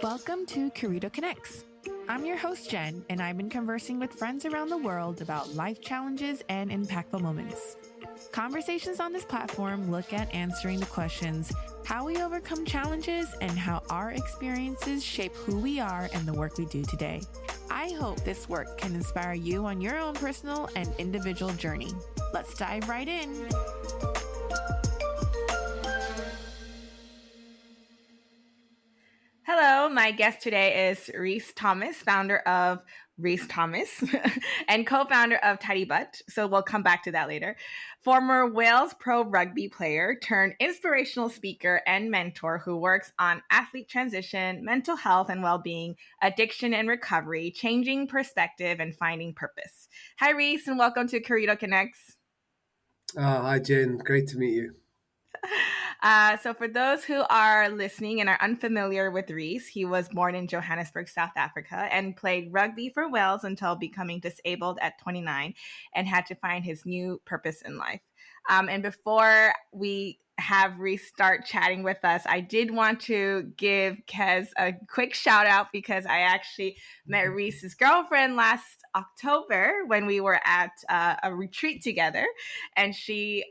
Welcome to Curito Connects. I'm your host, Jenn, and I've been conversing with friends around the world about life challenges and impactful moments. Conversations on this platform look at answering the questions, how we overcome challenges and how our experiences shape who we are and the work we do today. I hope this work can inspire you on your own personal and individual journey. Let's dive right in. Hello, my guest today is Rhys Thomas, founder of Rhys Thomas and co-founder of Tidy Butt. So we'll come back to that later. Former Wales pro rugby player turned inspirational speaker and mentor who works on athlete transition, mental health and well-being, addiction and recovery, changing perspective and finding purpose. Hi, Rhys, and welcome to Curito Connects. Hi, Jenn. Great to meet you. So for those who are listening and are unfamiliar with Rhys, he was born in Johannesburg, South Africa, and played rugby for Wales until becoming disabled at 29 and had to find his new purpose in life. And before we have Rhys start chatting with us, I did want to give Kez a quick shout out because I actually met Rhys's girlfriend last October when we were at a retreat together, and she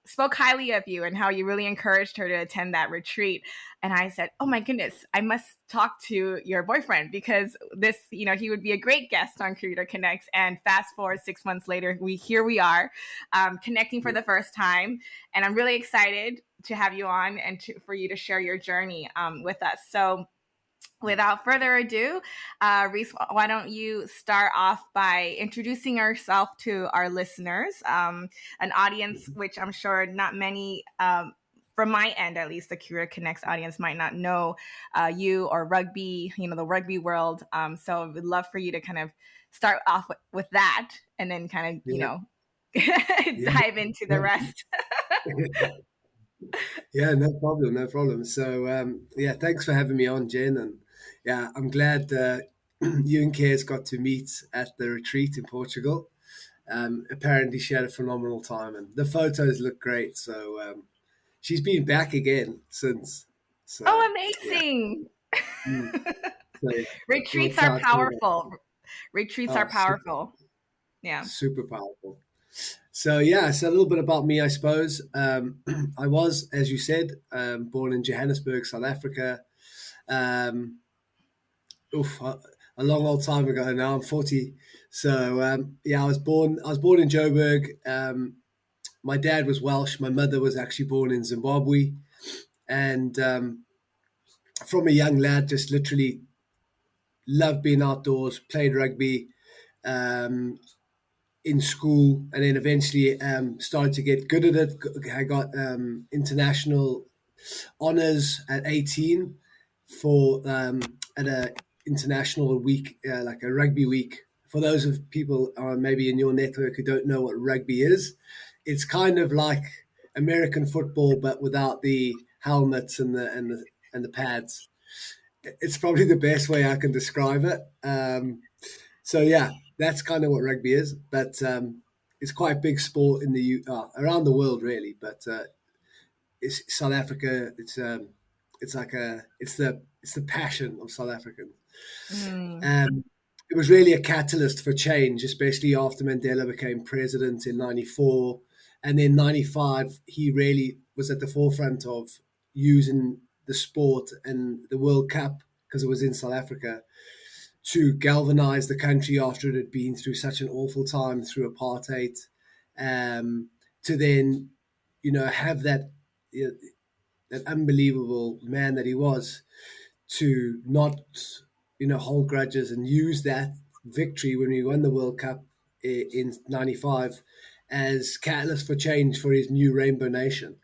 spoke highly of you and how you really encouraged her to attend that retreat. And I said, oh my goodness, I must talk to your boyfriend because this, he would be a great guest on Curito Connects. And fast forward 6 months later, here we are connecting for the first time. And I'm really excited to have you on and for you to share your journey with us. So without further ado, Rhys, why don't you start off by introducing yourself to our listeners, an audience which I'm sure not many, from my end at least, the Curito Connects audience might not know you or rugby, the rugby world. So I would love for you to kind of start off with that and then kind of, dive into the rest. Yeah, no problem. So, thanks for having me on, Jenn. And yeah, I'm glad you and Kez got to meet at the retreat in Portugal. Apparently, she had a phenomenal time, and the photos look great. So, she's been back again since. So, oh, amazing! Yeah. So, retreats are powerful. Retreats are powerful. Super powerful. So a little bit about me, I suppose. I was, as you said, born in Johannesburg, South Africa. A long old time ago now. I'm 40. So I was born in Joburg. My dad was Welsh. My mother was actually born in Zimbabwe, and from a young lad, just literally loved being outdoors. Played rugby. In school, and then eventually started to get good at it. I got international honors at 18 for at a international week, like a rugby week. For those of people maybe in your network who don't know what rugby is, it's kind of like American football but without the helmets and the pads. It's probably the best way I can describe it. That's kind of what rugby is, but it's quite a big sport in around the world, really. But it's South Africa. It's the passion of South Africans. It was really a catalyst for change, especially after Mandela became president in '94, and then '95. He really was at the forefront of using the sport and the World Cup because it was in South Africa to galvanize the country after it had been through such an awful time through apartheid, to then, have that unbelievable man that he was to not, hold grudges and use that victory when we won the World Cup in '95 as catalyst for change for his new Rainbow Nation.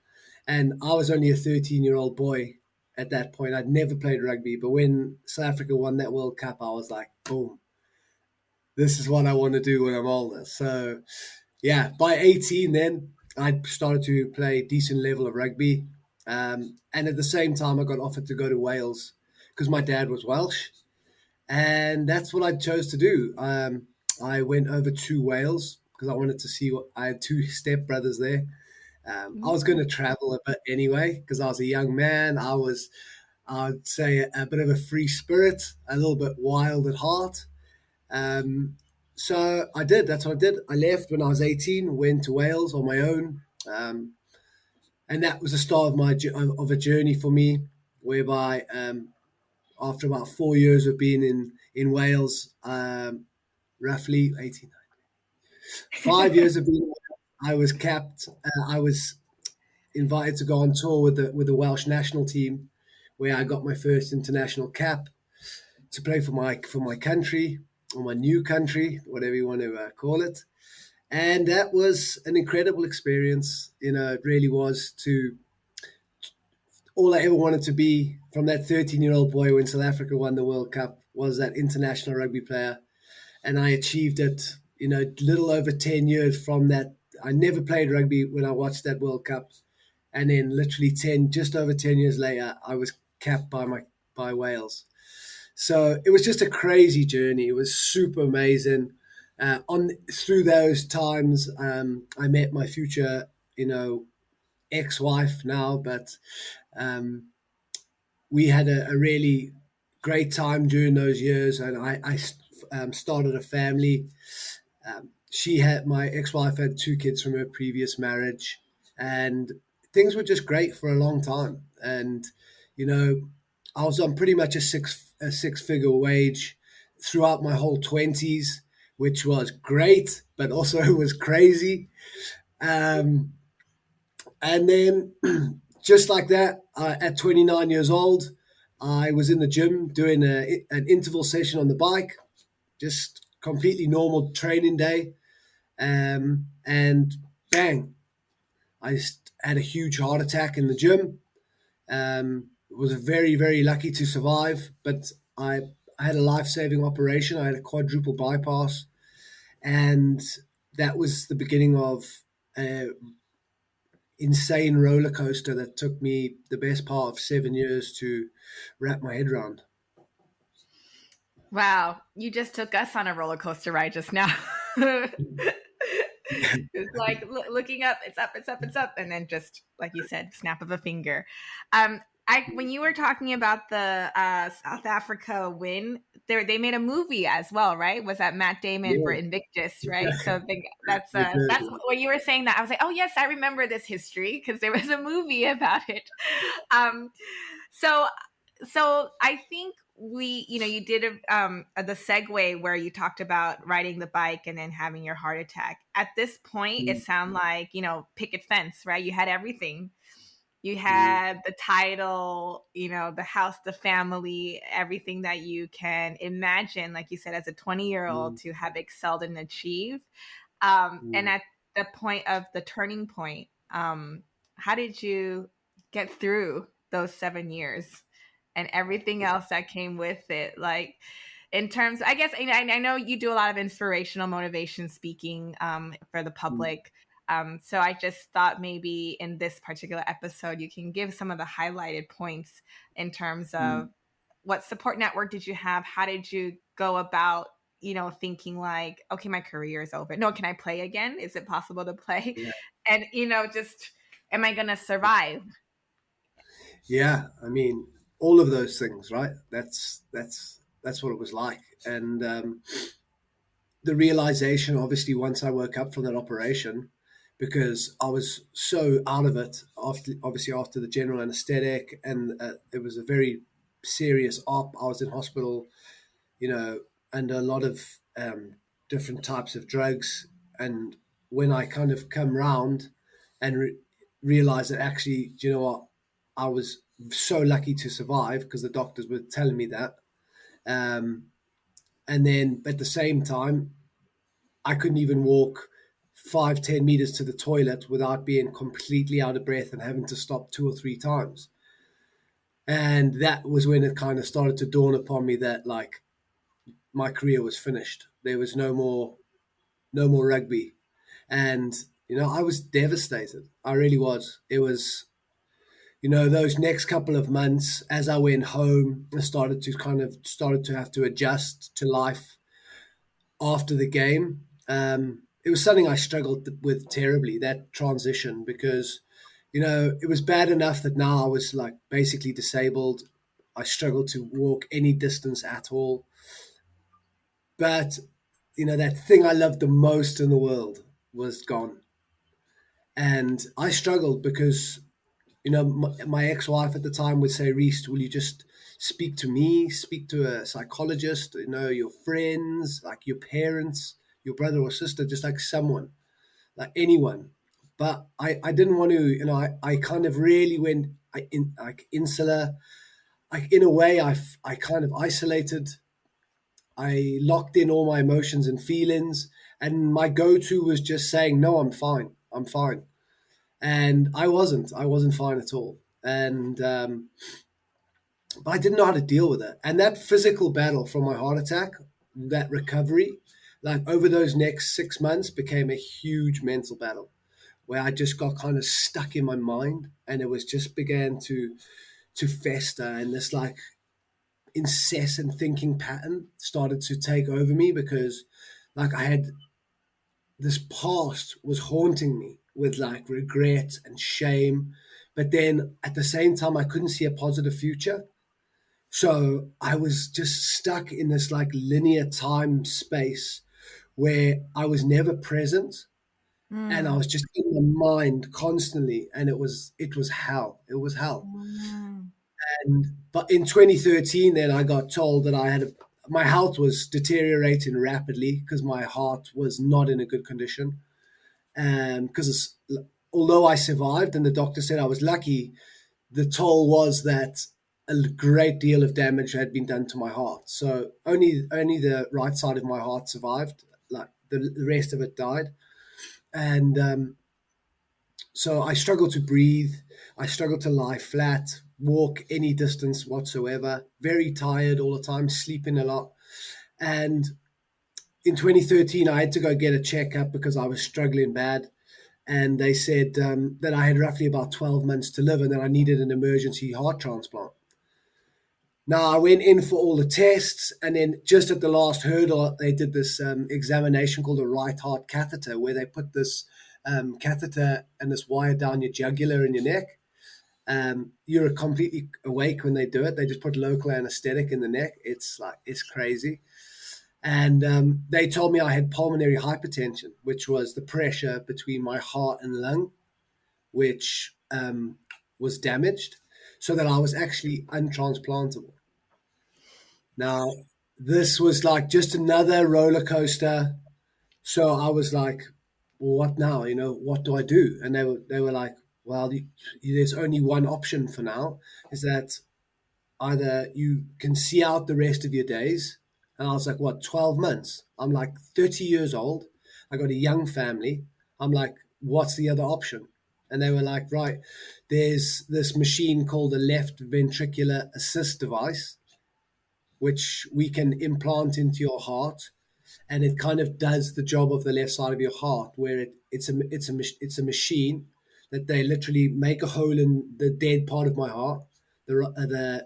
And I was only a 13-year-old boy at that point. I'd never played rugby, but when South Africa won that World Cup, I was like, boom, this is what I want to do when I'm older. So, by 18 then, I started to play a decent level of rugby. And at the same time, I got offered to go to Wales because my dad was Welsh. And that's what I chose to do. I went over to Wales because I wanted to see I had two stepbrothers there. I was going to travel a bit anyway because I was a young man. I was I'd say a bit of a free spirit, a little bit wild at heart. Um, so I did. That's what I did. I left when I was 18, went to Wales on my own, and that was the start of of a journey for me, whereby after about 4 years of being in Wales, roughly 18, 5 years of being, I was capped. I was invited to go on tour with the Welsh national team, where I got my first international cap to play for my country, or my new country, whatever you want to call it. And that was an incredible experience. It really was. To All I ever wanted to be from that 13-year-old boy when South Africa won the World Cup was that international rugby player, and I achieved it. Little over 10 years from that. I never played rugby when I watched that World Cup, and then literally just over 10 years later, I was capped by Wales. So it was just a crazy journey. It was super amazing. On Through those times, I met my future, ex-wife now, but um, we had a really great time during those years, and I started a family. My ex-wife had 2 kids from her previous marriage, and things were just great for a long time. And you know, I was on pretty much a six-figure wage throughout my whole 20s, which was great, but also was crazy. Um, and then, just like that, at 29 years old, I was in the gym doing an interval session on the bike, just completely normal training day. And bang, I just had a huge heart attack in the gym. Was very, very lucky to survive, but I had a life saving operation. I had a quadruple bypass, and that was the beginning of a insane roller coaster that took me the best part of 7 years to wrap my head around. Wow, you just took us on a roller coaster ride just now. It's like looking up, it's up, it's up, it's up, and then just like you said, snap of a finger. When you were talking about the South Africa win, they made a movie as well, right? Was that Matt Damon for Yeah, Invictus, right? So that's it did, that's yeah. when you were saying that. I was like, oh yes, I remember this history because there was a movie about it. Um, so I think you did the segue where you talked about riding the bike and then having your heart attack. At this point, it Mm, sounded like, picket fence, right? You had everything. You mm, had the title, the house, the family, everything that you can imagine, like you said, as a 20-year-old mm, to have excelled and achieved. And mm. at the point of the turning point, how did you get through those 7 years and everything else that came with it? Like, in terms, I guess, I know you do a lot of inspirational motivation speaking for the Mm, public. So I just thought maybe in this particular episode, you can give some of the highlighted points in terms mm. of what support network did you have? How did you go about, thinking like, okay, my career is over. No, can I play again? Is it possible to play? Yeah, And, just, am I going to survive? yeah. I mean, all of those things, right? That's what it was like, and the realization, obviously, once I woke up from that operation, because I was so out of it after the general anesthetic, and it was a very serious op. I was in hospital, under a lot of different types of drugs. And when I kind of come round and realized that, actually, do you know what? I was so lucky to survive because the doctors were telling me that. Um, and then at the same time, I couldn't even walk 5, 10 meters to the toilet without being completely out of breath and having to stop 2 or 3 times. And that was when it kind of started to dawn upon me that, like, my career was finished. There was no more rugby. And, I was devastated. I really was. It was, those next couple of months as I went home, I started to have to adjust to life after the game. It was something I struggled with terribly, that transition, because, it was bad enough that now I was like basically disabled. I struggled to walk any distance at all. But, that thing I loved the most in the world was gone. And I struggled because, my ex-wife at the time would say, Rhys, will you just speak to me, speak to a psychologist, your friends, like your parents, your brother or sister, just like someone, like anyone. But I didn't want to, I kind of really went like insular. Like in a way, I kind of isolated. I locked in all my emotions and feelings, and my go-to was just saying, "No, I'm fine. I'm fine." And I wasn't. I wasn't fine at all. And but I didn't know how to deal with it. And that physical battle from my heart attack, that recovery, like over those next 6 months, became a huge mental battle where I just got kind of stuck in my mind, and it was just began to fester, and this like incessant thinking pattern started to take over me because like I had this past was haunting me with like regret and shame, but then at the same time I couldn't see a positive future. So I was just stuck in this like linear time space where I was never present, and I Mm. was just in my mind constantly, and it was hell. It was hell. Mm. And but in 2013, then I got told that my health was deteriorating rapidly because my heart was not in a good condition. And because although I survived, and the doctor said I was lucky, the toll was that a great deal of damage had been done to my heart. So only the right side of my heart survived. Like the rest of it died. And so I struggled to breathe. I struggled to lie flat, walk any distance whatsoever. Very tired all the time, sleeping a lot. And in 2013, I had to go get a checkup because I was struggling bad. And they said that I had roughly about 12 months to live and that I needed an emergency heart transplant. Now, I went in for all the tests, and then just at the last hurdle, they did this examination called a right heart catheter, where they put this catheter and this wire down your jugular in your neck. You're completely awake when they do it. They just put local anesthetic in the neck. It's crazy. And they told me I had pulmonary hypertension, which was the pressure between my heart and lung, which was damaged, so that I was actually untransplantable. Now, this was like just another roller coaster. So I was like, well, what now? What do I do? And they were like, well, there's only one option for now, is that either you can see out the rest of your days. And I was like, what, 12 months? I'm like 30 years old. I got a young family. I'm like, what's the other option? And they were like, right, there's this machine called a left ventricular assist device, which we can implant into your heart, and it kind of does the job of the left side of your heart, where it's a machine that they literally make a hole in the dead part of my heart, the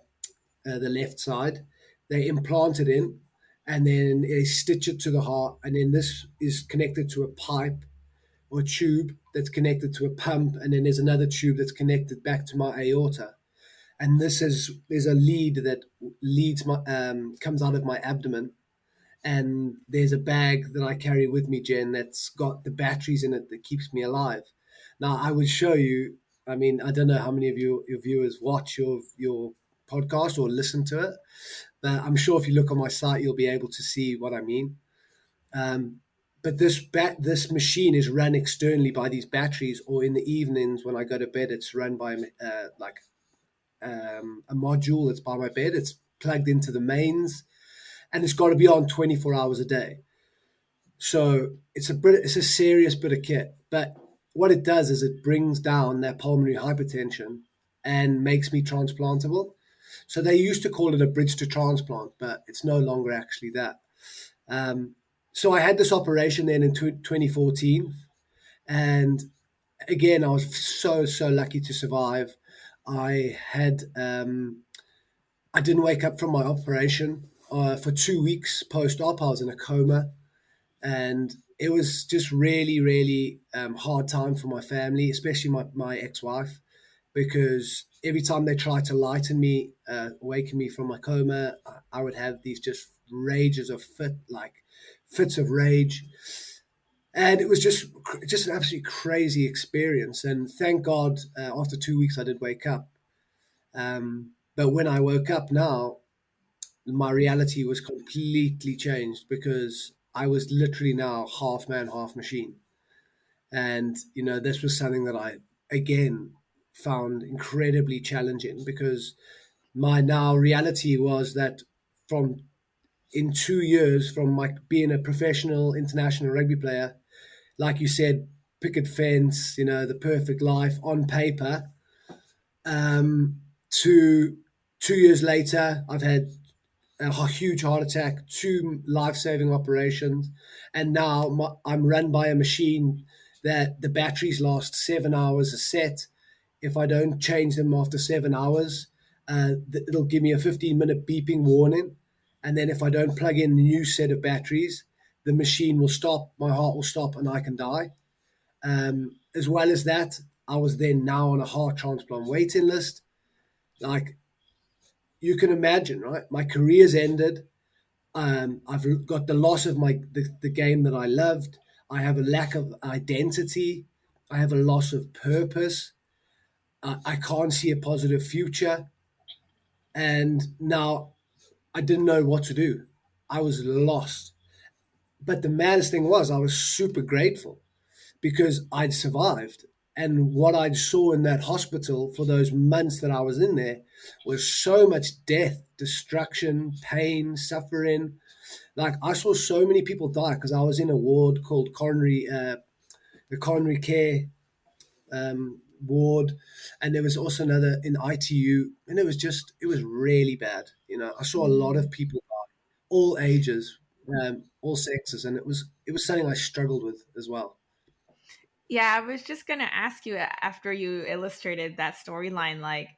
left side. They implant it in, and then they stitch it to the heart, and then this is connected to a pipe or a tube that's connected to a pump, and then there's another tube that's connected back to my aorta. And there's a lead that leads my comes out of my abdomen, and there's a bag that I carry with me, Jen, that's got the batteries in it that keeps me alive. Now, I would show you. I mean, I don't know how many of your viewers watch your podcast or listen to it, but I'm sure if you look on my site, you'll be able to see what I mean. Um, but this machine is run externally by these batteries, or in the evenings when I go to bed, it's run by like a module that's by my bed. It's plugged into the mains, and it's got to be on 24 hours a day. So it's a serious bit of kit. But what it does is it brings down that pulmonary hypertension and makes me transplantable. So they used to call it a bridge to transplant, but it's no longer actually that. Um, so I had this operation then in 2014, and again I was so lucky to survive. I had I didn't wake up from my operation for 2 weeks post op. I was in a coma, and it was just really hard time for my family, especially my ex-wife, because every time they tried to lighten me, awaken me from my coma, I would have these just rages of fits of rage, and it was just an absolutely crazy experience. And thank God, after 2 weeks, I did wake up. But when I woke up now, my reality was completely changed because I was literally now half man, half machine. And, this was something that I, again, found incredibly challenging because my now reality was that from in 2 years, from my being a professional international rugby player, like you said, picket fence, the perfect life on paper, to 2 years later, I've had a huge heart attack, two life-saving operations, and now I'm run by a machine that the batteries last 7 hours a set. If I don't change them after 7 hours, it'll give me a 15-minute beeping warning, and then if I don't plug in a new set of batteries, the machine will stop, my heart will stop, and I can die. As well as that, I was then now on a heart transplant waiting list. Like, you can imagine, right? My career's ended. I've got the loss of the game that I loved. I have a lack of identity. I have a loss of purpose. I can't see a positive future. And now I didn't know what to do. I was lost. But the maddest thing was, I was super grateful because I'd survived. And what I saw in that hospital for those months that I was in there was so much death, destruction, pain, suffering. Like, I saw so many people die because I was in a ward called the coronary care ward, and there was also another in ITU, and it was really bad. I saw a lot of people die, all ages, all sexes, and it was something I struggled with as well. Yeah, I was just going to ask you after you illustrated that storyline, like,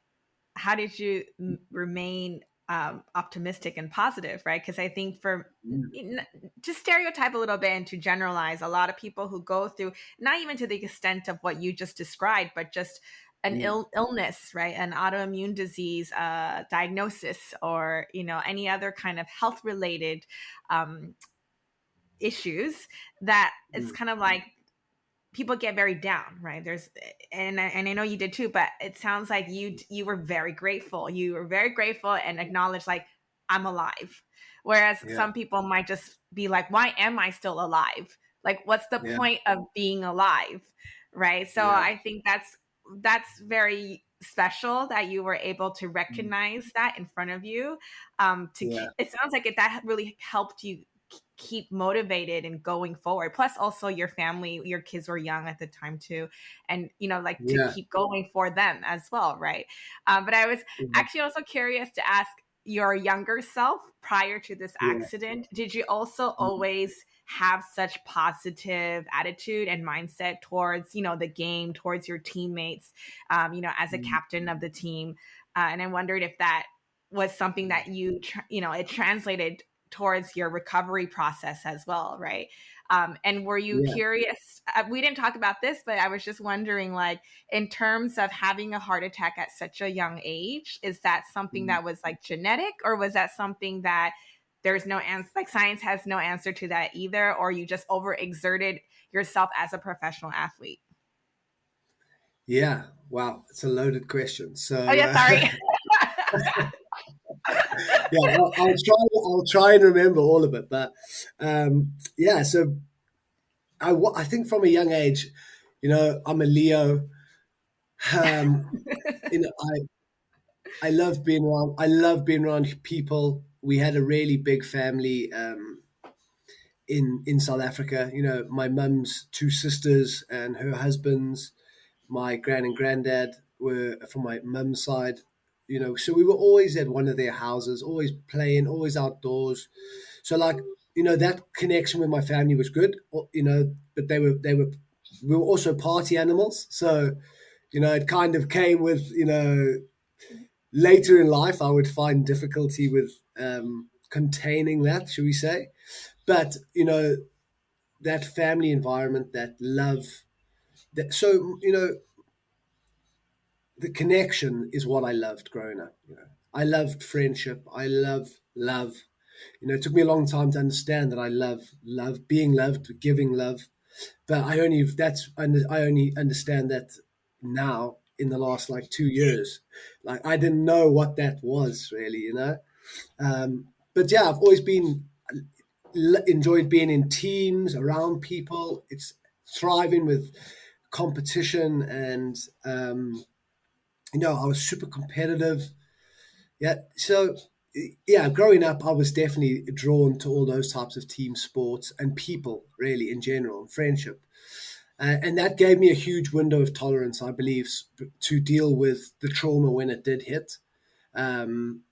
how did you remain optimistic and positive, right? Because I think to stereotype a little bit and to generalize, a lot of people who go through, not even to the extent of what you just described, but just an Mm. illness, right? An autoimmune disease diagnosis, or any other kind of health related um, issues, that it's Mm. kind of like people get very down, right? And I know you did too, but it sounds like you were very grateful. You were very grateful and acknowledged, like, I'm alive. Whereas Yeah, some people might just be like, why am I still alive? Like, what's the yeah, point of being alive? Right. So yeah, I think that's very special that you were able to mm, recognize that in front of you. yeah, It sounds like that really helped you keep motivated and going forward. Plus, also your family, your kids were young at the time too, and like to yeah, keep going for them as well, right? But I was yeah, actually also curious to ask your younger self prior to this yeah. accident. Did you also Mm, always have such positive attitude and mindset towards the game, towards your teammates, as a mm, captain of the team? And I wondered if that was something that it translated towards your recovery process as well, right? And were you yeah. curious? We didn't talk about this, but I was just wondering, like, in terms of having a heart attack at such a young age, is that something Mm. that was like genetic, or was that something that there's no answer, like science has no answer to that either, or you just overexerted yourself as a professional athlete? Yeah, wow, it's a loaded question. Oh So, yeah, sorry. yeah, I'll try and remember all of it. But yeah, so I think from a young age, I'm a Leo. Um, I love being around. I love being around people. We had a really big family in South Africa. My mum's two sisters and her husbands. My gran and granddad were from my mum's side. So we were always at one of their houses, always playing, always outdoors. So, like, that connection with my family was good. But we were also party animals. So, it kind of came with, later in life, I would find difficulty with containing that, should we say? But that family environment, that love, so the connection is what I loved growing up. I loved friendship. I love love. It took me a long time to understand that I love being loved, giving love. But I only understand that now in the last like 2 years. Like I didn't know what that was really. But yeah, I've always been enjoyed being in teams around people. It's thriving with competition, and I was super competitive. Yeah, so yeah, growing up, I was definitely drawn to all those types of team sports and people, really in general, and friendship. And that gave me a huge window of tolerance, I believe, to deal with the trauma when it did hit. Um,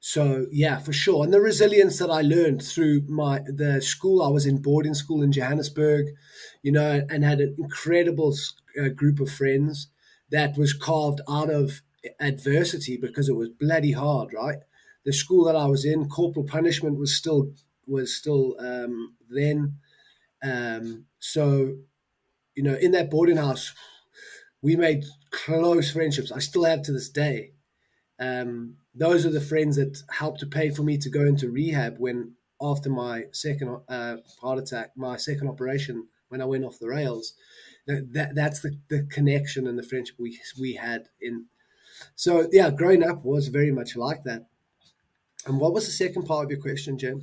so yeah, for sure, and the resilience that I learned through the school I was in, boarding school in Johannesburg, and had an incredible group of friends that was carved out of adversity because it was bloody hard, right? The school that I was in, corporal punishment was still then. So in that boarding house, we made close friendships. I still have to this day. Those are the friends that helped to pay for me to go into rehab when after my second heart attack, my second operation, when I went off the rails. That's the connection and the friendship we had in. So yeah, growing up was very much like that. And what was the second part of your question, Jen?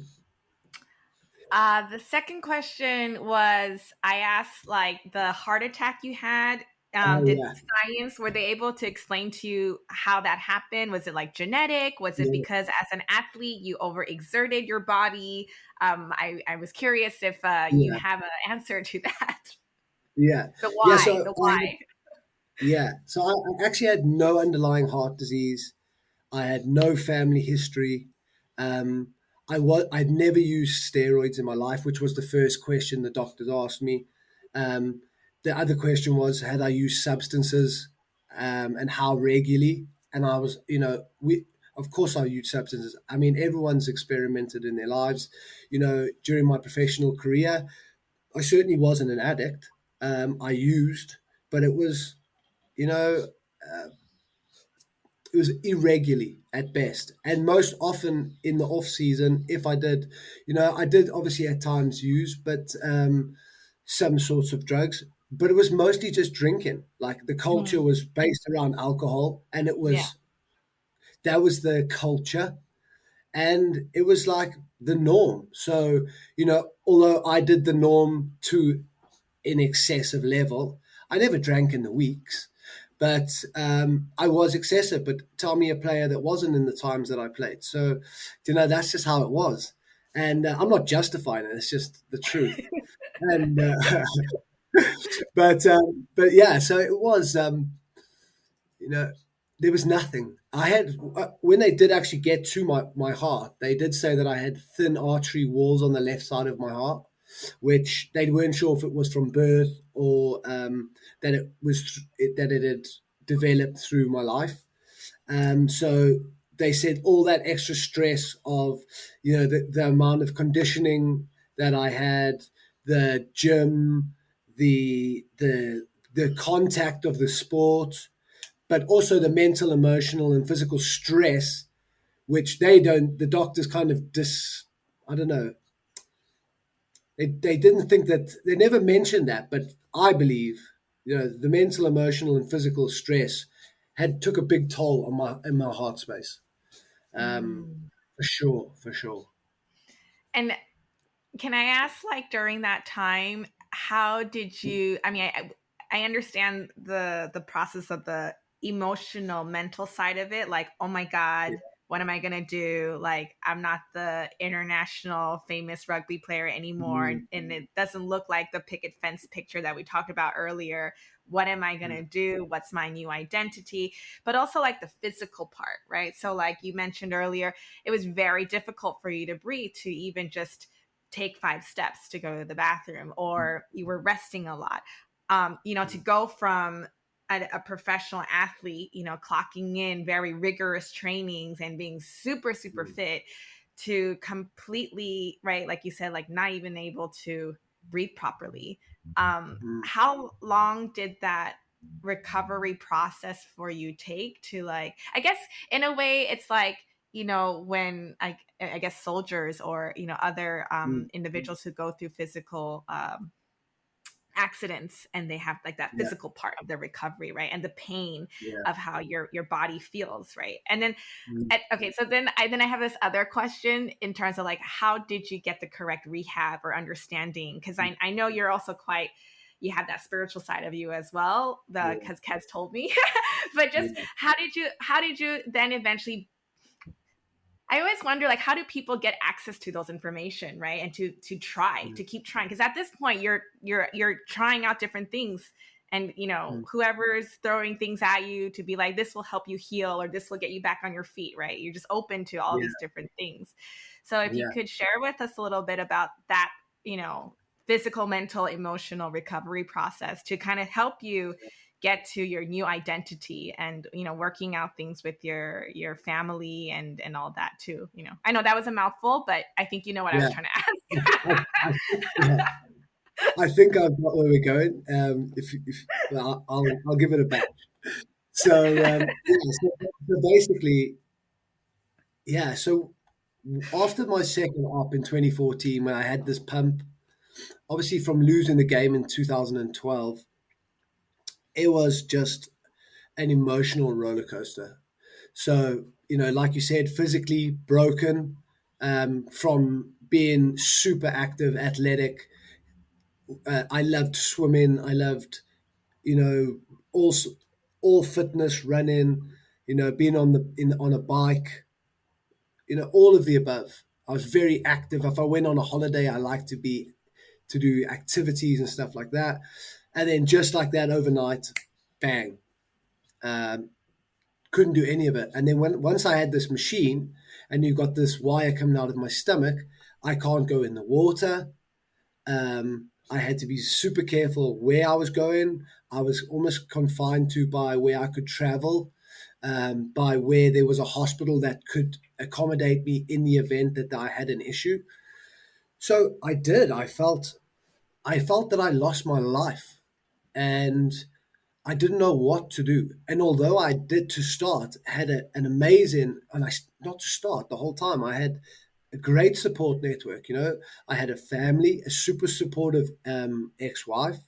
The second question was, I asked like the heart attack you had. Oh Did yeah, science, were they able to explain to you how that happened? Was it like genetic? Was it yeah, because as an athlete you overexerted your body? I was curious if you yeah, have an answer to that. yeah, The yeah. why, the why. I actually had no underlying heart disease. I had no family history. Um, I'd never used steroids in my life, which was the first question the doctors asked me. Um, the other question was, had I used substances, and how regularly? And I was, we of course I used substances. I mean, everyone's experimented in their lives. During my professional career, I certainly wasn't an addict. I used, but you know, it was irregularly at best, and most often in the off season. If I did, I did obviously at times use, but some sorts of drugs. But it was mostly just drinking. Like the culture Mm, was based around alcohol, and yeah. that was the culture, and it was like the norm. So although I did the norm to in excessive level. I never drank in the weeks, but I was excessive. But tell me a player that wasn't in the times that I played. So, that's just how it was. And I'm not justifying it, it's just the truth. And, but yeah, so it was, you know, there was nothing. I had, when they did actually get to my heart, they did say that I had thin artery walls on the left side of my heart, which they weren't sure if it was from birth or that that it had developed through my life. So they said all that extra stress of the amount of conditioning that I had, the gym, the contact of the sport, but also the mental, emotional, and physical stress, which the doctors kind of I don't know, they didn't think that, they never mentioned that, but I believe the mental, emotional, and physical stress had took a big toll on my in my heart space. Mm. For sure, for sure. And can I ask, like, during that time, how did you? I mean, I understand the process of the emotional, mental side of it. Like, oh my God, what am I gonna do? Like, I'm not the international famous rugby player anymore, Mm, and it doesn't look like the picket fence picture that we talked about earlier. What am I mm, gonna do? What's my new identity? But also like the physical part, right? So, like you mentioned earlier, it was very difficult for you to breathe, to even just take 5 steps to go to the bathroom, or you were resting a lot. To go from a professional athlete, clocking in very rigorous trainings and being super, super mm, fit, to completely, right, like you said, like not even able to breathe properly. mm. How long did that recovery process for you take to, like, I guess in a way it's like, when I guess soldiers or other Mm. individuals who go through physical accidents, and they have like that Yeah, physical part of the recovery, right, and the pain yeah. of how your body feels, right, and then Mm, okay, so then I have this other question in terms of like, how did you get the correct rehab or understanding? Because mm, I know you're also quite, you have that spiritual side of you as well, yeah, because Kez told me. But just yeah, how did you then eventually, I always wonder, like, how do people get access to those information, right? And to keep trying, because at this point you're trying out different things, and mm, whoever's throwing things at you to be like, this will help you heal, or this will get you back on your feet, right? You're just open to all yeah, these different things. So if you yeah. could share with us a little bit about that, physical, mental, emotional recovery process to kind of help you get to your new identity, and working out things with your family and all that too. I know that was a mouthful, but I think you know what I was Yeah. trying to ask. I think, yeah. I think I've got where we're going. If well, I'll give it a bash. So yeah, so basically, yeah. So after my second op in 2014, when I had this pump, obviously from losing the game in 2012, it was just an emotional roller coaster. So like you said, physically broken from being super active, athletic. I loved swimming. I loved all all fitness, running, being on a bike, all of the above. I was very active. If I went on a holiday, I liked to do activities and stuff like that. And then just like that, overnight, bang, um, couldn't do any of it. And then once I had this machine, and you got this wire coming out of my stomach, I can't go in the water. I had to be super careful where I was going. I was almost confined to by where I could travel, by where there was a hospital that could accommodate me in the event that I had an issue. So I did. I felt that I lost my life, and I didn't know what to do. And although I did to start, had an amazing, and not to start the whole time, I had a great support network. I had a family, a super supportive ex-wife.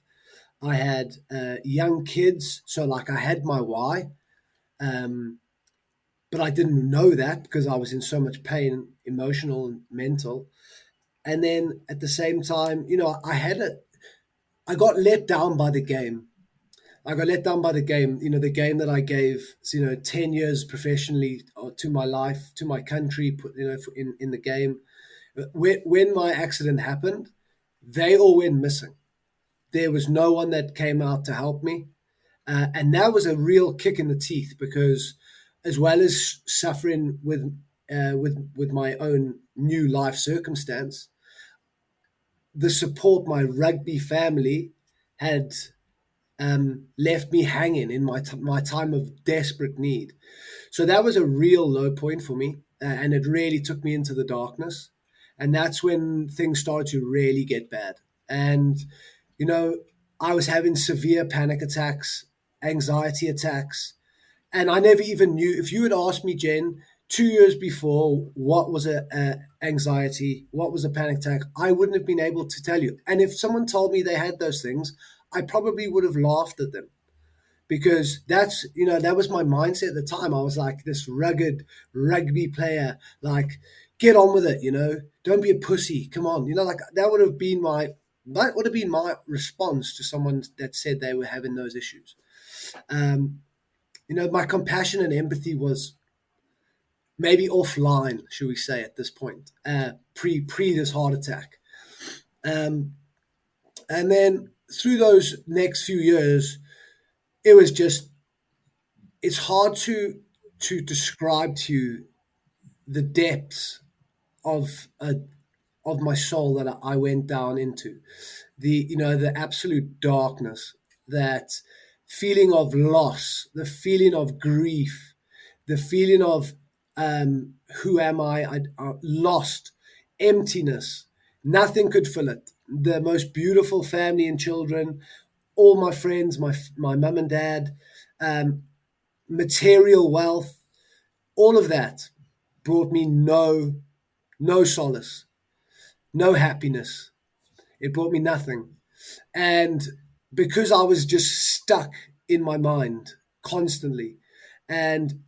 I had young kids, so like I had my why, um, but I didn't know that because I was in so much pain, emotional and mental. And then at the same time, I got let down by the game. I got let down by the game. The game that I gave, 10 years professionally to my life, to my country, put in the game. When my accident happened, they all went missing. There was no one that came out to help me, and that was a real kick in the teeth because, as well as suffering with my own new life circumstance, the support my rugby family had left me hanging in my time of desperate need. So that was a real low point for me, and it really took me into the darkness. And that's when things started to really get bad. And you know, I was having severe panic attacks, anxiety attacks, and I never even knew. If you had asked me, Jen, 2 years before, what was a anxiety, what was a panic attack, I wouldn't have been able to tell you. And if someone told me they had those things, I probably would have laughed at them because that was my mindset at the time. I was like this rugged rugby player, like get on with it, don't be a pussy, come on, like that would have been my response to someone that said they were having those issues. um, my compassion and empathy was maybe offline, should we say, at this point, pre this heart attack. um, and then through those next few years, it was just it's hard to describe to you the depths of of my soul that I went down into, the absolute darkness, that feeling of loss, the feeling of grief, the feeling of who am I lost, emptiness. Nothing could fill it. The most beautiful family and children, all my friends, my mum and dad, um, material wealth, all of that brought me no solace, no happiness. It brought me nothing. And because I was just stuck in my mind constantly, and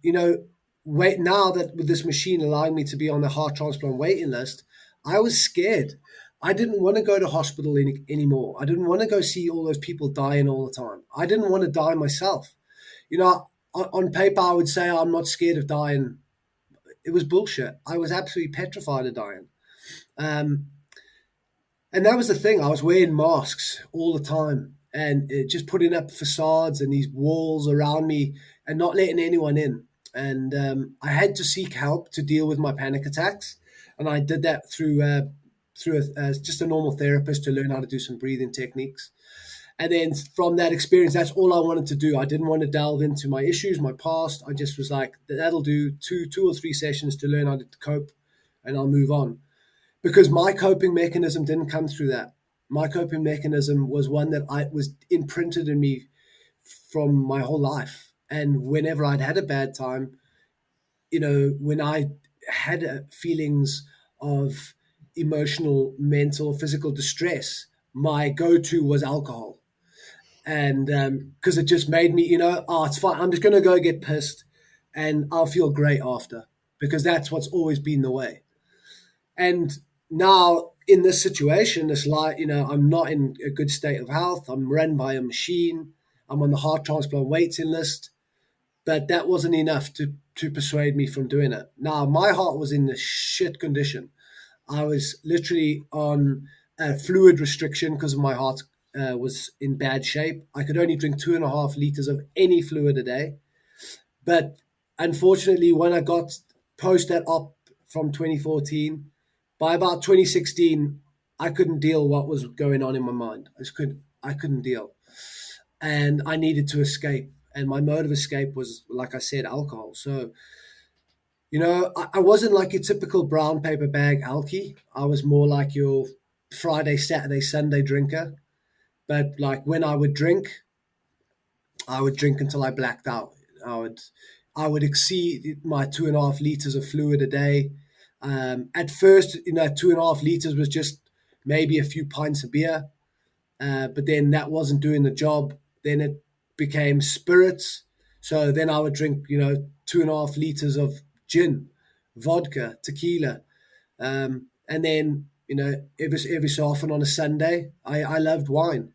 wait, now that with this machine allowing me to be on the heart transplant waiting list, I was scared. I didn't want to go to hospital anymore. I didn't want to go see all those people dying all the time. I didn't want to die myself. On paper, I would say I'm not scared of dying. It was bullshit. I was absolutely petrified of dying. Um, and that was the thing. I was wearing masks all the time and just putting up facades and these walls around me and not letting anyone in. And I had to seek help to deal with my panic attacks. And I did that through just a normal therapist to learn how to do some breathing techniques. And then from that experience, that's all I wanted to do. I didn't want to delve into my issues, my past. I just was like, that'll do two or three sessions to learn how to cope, and I'll move on. Because my coping mechanism didn't come through that. My coping mechanism was one that I was imprinted in me from my whole life. And whenever I'd had a bad time, when I had feelings of emotional, mental, physical distress, my go-to was alcohol. And because it just made me, oh, it's fine. I'm just going to go get pissed and I'll feel great after, because that's what's always been the way. And now in this situation, it's like, I'm not in a good state of health. I'm run by a machine. I'm on the heart transplant waiting list. But that wasn't enough to persuade me from doing it. Now, my heart was in a shit condition. I was literally on a fluid restriction because my heart was in bad shape. I could only drink 2.5 liters of any fluid a day. But unfortunately, when I got post that op from 2014, by about 2016, I couldn't deal what was going on in my mind. I couldn't deal, and I needed to escape. And my mode of escape was, like I said, alcohol. So I wasn't like your typical brown paper bag alkie. I was more like your Friday, Saturday, Sunday drinker. But like when I would drink until I blacked out. I would I would exceed my 2.5 liters of fluid a day. At first, 2.5 liters was just maybe a few pints of beer, but then that wasn't doing the job. Then it became spirits. So then I would drink, 2.5 liters of gin, vodka, tequila, and then every so often on a Sunday, I loved wine,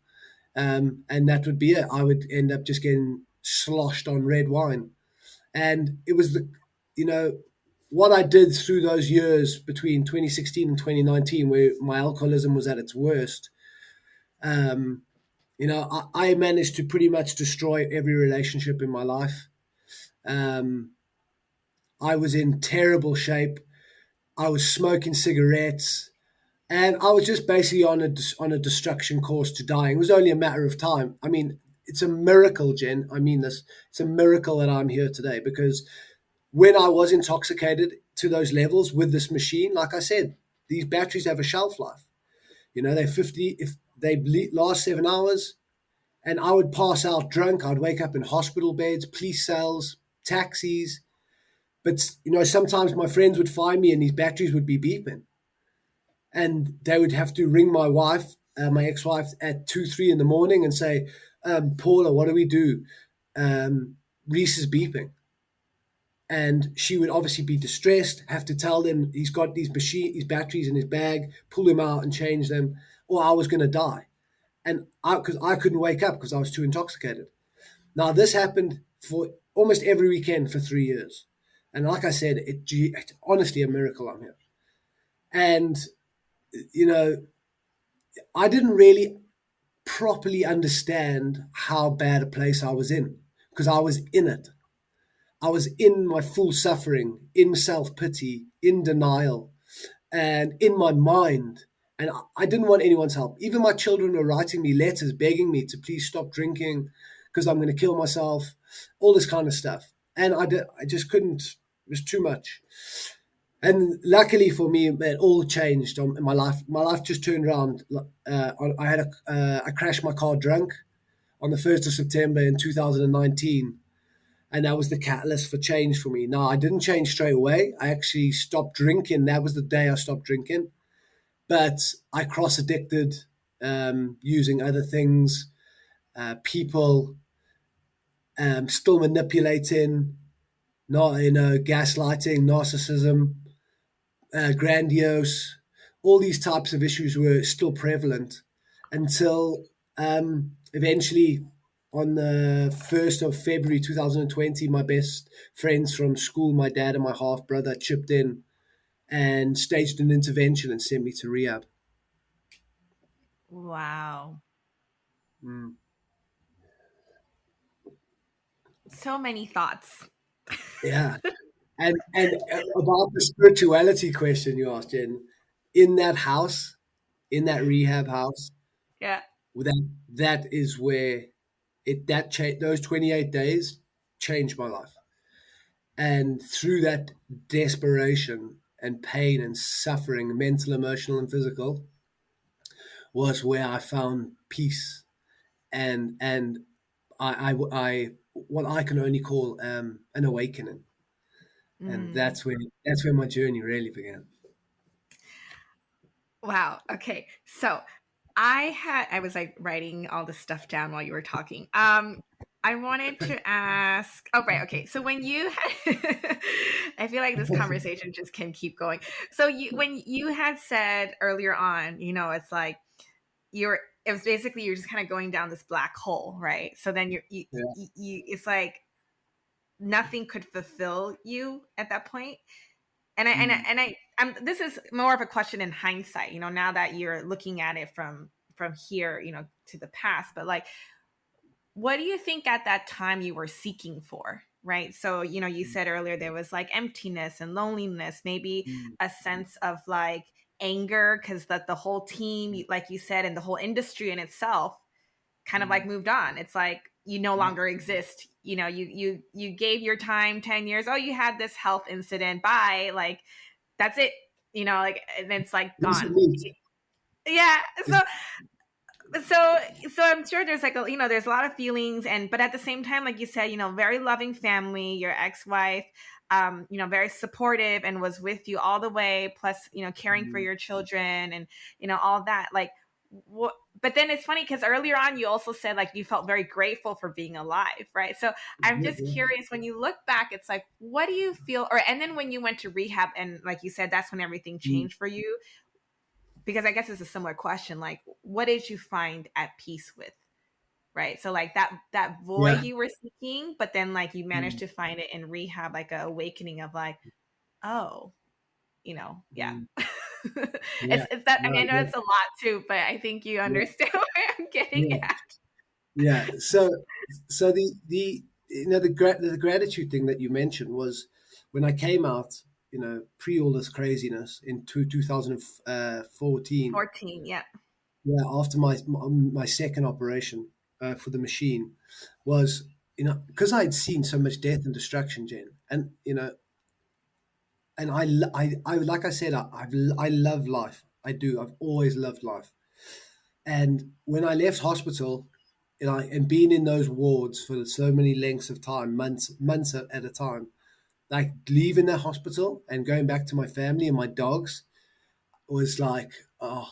and that would be it. I would end up just getting sloshed on red wine, and it was you know, what I did through those years between 2016 and 2019, where my alcoholism was at its worst. Um, I managed to pretty much destroy every relationship in my life. Um, I was in terrible shape. I was smoking cigarettes, and I was just basically on a destruction course to dying. It was only a matter of time. I mean, it's a miracle, Jen. I mean this. It's a miracle that I'm here today, because when I was intoxicated to those levels with this machine, like I said, these batteries have a shelf life. They're 50, if they last 7 hours, and I would pass out drunk. I'd wake up in hospital beds, police cells, taxis. But, sometimes my friends would find me and these batteries would be beeping. And they would have to ring my wife, my ex-wife, at 2, 3 in the morning and say, Paula, what do we do? Rhys is beeping. And she would obviously be distressed, have to tell them he's got these batteries in his bag, pull them out and change them, or I was going to die. And because I couldn't wake up because I was too intoxicated. Now, this happened for almost every weekend for 3 years. And like I said, it's honestly a miracle I'm here. And, I didn't really properly understand how bad a place I was in, because I was in it. I was in my full suffering, in self-pity, in denial, and in my mind. And I didn't want anyone's help. Even my children were writing me letters begging me to please stop drinking because I'm going to kill myself, all this kind of stuff. And I just couldn't. It was too much. And luckily for me, it all changed in my life. My life just turned around. I crashed my car drunk. on the 1st of September in 2019. And that was the catalyst for change for me. Now, I didn't change straight away. I actually stopped drinking. That was the day I stopped drinking. But I cross addicted using other things, people, still manipulating, not gaslighting, narcissism, grandiose. All these types of issues were still prevalent until eventually on the 1st of February 2020, my best friends from school, my dad and my half brother, chipped in and staged an intervention and sent me to rehab. Wow. Mm. So many thoughts. Yeah. And about the spirituality question you asked, Jen, in that house, in that rehab house, Yeah. that is where those 28 days changed my life. And through that desperation and pain and suffering, mental, emotional, and physical, was where I found peace and I what I can only call an awakening. And Mm. that's where my journey really began. Wow. Okay. So I was like writing all this stuff down while you were talking. I wanted to ask, oh, right. Okay. So when you had, I feel like this conversation just can keep going. So when you had said earlier on, it's like it was basically you're just kind of going down this black hole, right? So then Yeah. it's like nothing could fulfill you at that point. This is more of a question in hindsight, now that you're looking at it from here, to the past. But like, what do you think at that time you were seeking for? Right. So, you said earlier there was like emptiness and loneliness, maybe Mm. a sense of like anger because that the whole team, like you said, and the whole industry in itself kind of like Mm. moved on. It's like you no Yeah. longer exist. You gave your time 10 years. Oh, you had this health incident. Bye. Like that's it. Like, and it's like This is gone. me. Yeah. This- So I'm sure there's like there's a lot of feelings, but at the same time, like you said, very loving family, your ex-wife, very supportive and was with you all the way, plus, caring for Mm. your children and, all that. Like, what, but then it's funny because earlier on you also said like you felt very grateful for being alive, right? So I'm just Yeah. curious, when you look back, it's like, what do you feel, and then when you went to rehab and like you said, that's when everything Mm. changed for you, because I guess it's a similar question. Like, what did you find at peace with? Right. So like that void Yeah. you were seeking, but then like you managed Mm. to find it in rehab, like a awakening of like, oh, yeah. Mm. Yeah. It's that, I No, mean, I know yeah. it's a lot too, but I think you Yeah. understand where I'm getting Yeah. at. Yeah. So the the gratitude thing that you mentioned was when I came out, pre all this craziness in 2014. 14, yeah. Yeah, after my second operation for the machine, was because I had seen so much death and destruction, Jen, and and I like I said, I love life. I do. I've always loved life. And when I left hospital, and being in those wards for so many lengths of time, months at a time, like leaving the hospital and going back to my family and my dogs was like, oh,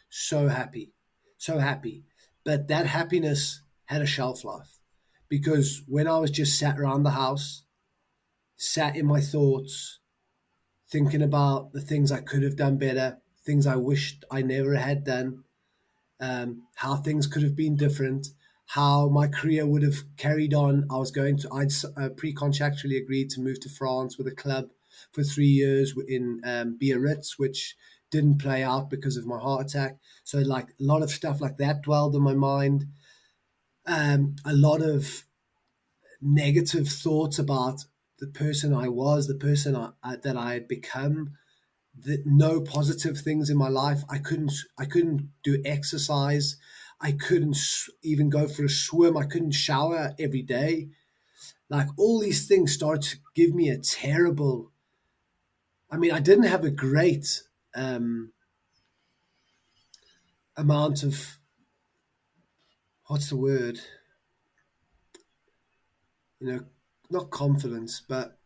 so happy, so happy. But that happiness had a shelf life because when I was just sat around the house, sat in my thoughts, thinking about the things I could have done better, things I wished I never had done, how things could have been different, how my career would have carried on. I'd pre-contractually agreed to move to France with a club for 3 years in Biarritz, which didn't play out because of my heart attack. So like a lot of stuff like that dwelled in my mind. A lot of negative thoughts about the person I was, the person that I had become, no positive things in my life. I couldn't do exercise. I couldn't even go for a swim. I couldn't shower every day. Like all these things started to give me a terrible. I mean, I didn't have a great amount of what's the word? You know, not confidence, but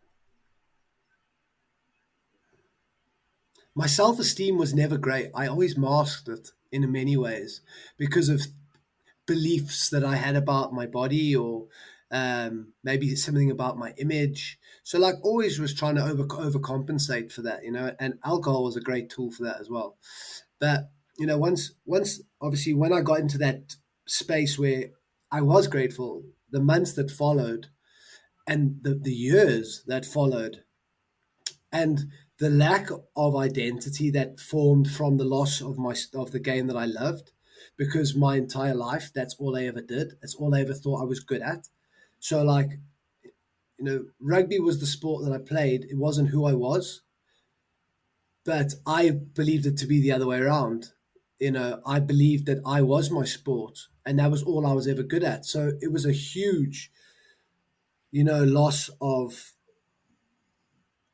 my self esteem was never great. I always masked it in many ways because of beliefs that I had about my body, or maybe something about my image. So, like, always was trying to overcompensate for that, and alcohol was a great tool for that as well. But, once obviously, when I got into that space where I was grateful, the months that followed and the years that followed, and the lack of identity that formed from the loss of the game that I loved, because my entire life that's all I ever did. That's all I ever thought I was good at. So, like, rugby was the sport that I played. It wasn't who I was, but I believed it to be the other way around. I believed that I was my sport, and that was all I was ever good at. So it was a huge, loss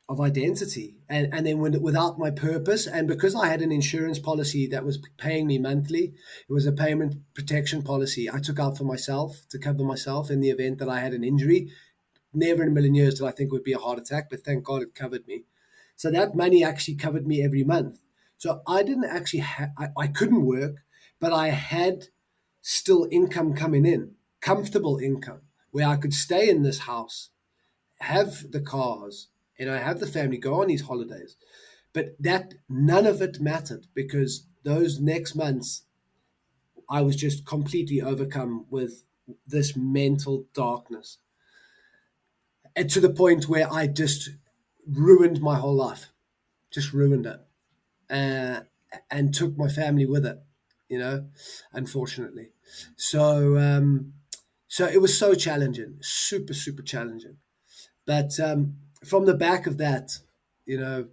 of identity, and then without my purpose, and because I had an insurance policy that was paying me monthly. It was a payment protection policy I took out for myself to cover myself in the event that I had an injury. Never in a million years did I think it would be a heart attack, but thank God it covered me. So that money actually covered me every month. So I didn't actually I couldn't work, but I had still income coming in, comfortable income, where I could stay in this house, have the cars, have the family, go on these holidays. But that none of it mattered, because those next months I was just completely overcome with this mental darkness, and to the point where I just ruined my whole life, just ruined it, uh, and took my family with it, you know, unfortunately. So, so it was so challenging, super, super challenging. But from the back of that, you know,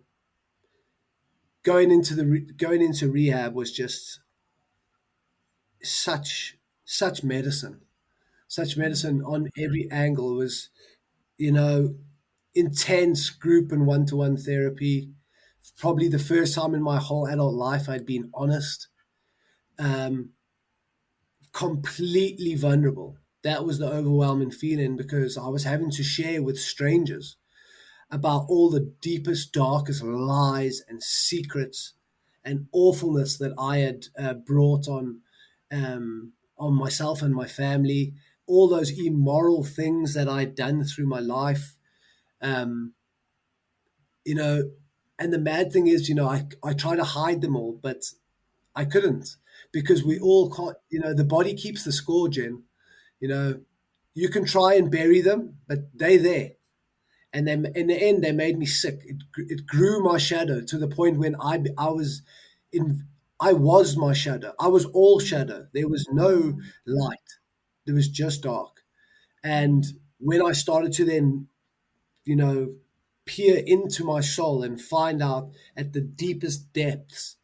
going into rehab was just such medicine, such medicine on every angle. It was, you know, intense group and one-to-one therapy. Probably the first time in my whole adult life I'd been honest, um, completely vulnerable. That was the overwhelming feeling, because I was having to share with strangers about all the deepest, darkest lies and secrets and awfulness that I had brought on myself and my family. All those immoral things that I'd done through my life, um, you know. And the mad thing is, I try to hide them all, but I couldn't, because we all can't. The body keeps the score, Jen. You know, you can try and bury them, but they're there. And then in the end they made me sick. It grew my shadow to the point when in I was my shadow. I was all shadow. There was no Mm, light. There was just dark. And mm, when I started to then, you know peer into my soul and find out at the deepest depths,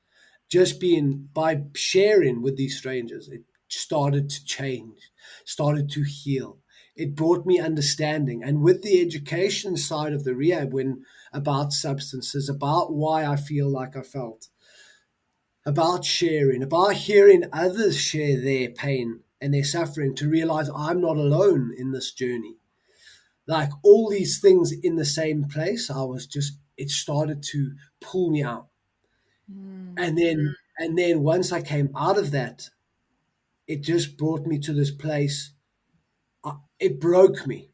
just being by sharing with these strangers, it started to change, started to heal. It brought me understanding. And with the education side of the rehab, when about substances, about why I feel like I felt, about sharing, about hearing others share their pain and their suffering, to realize I'm not alone in this journey. Like, all these things in the same place, it started to pull me out. mm, And then once I came out of that, it just brought me to this place. It broke me.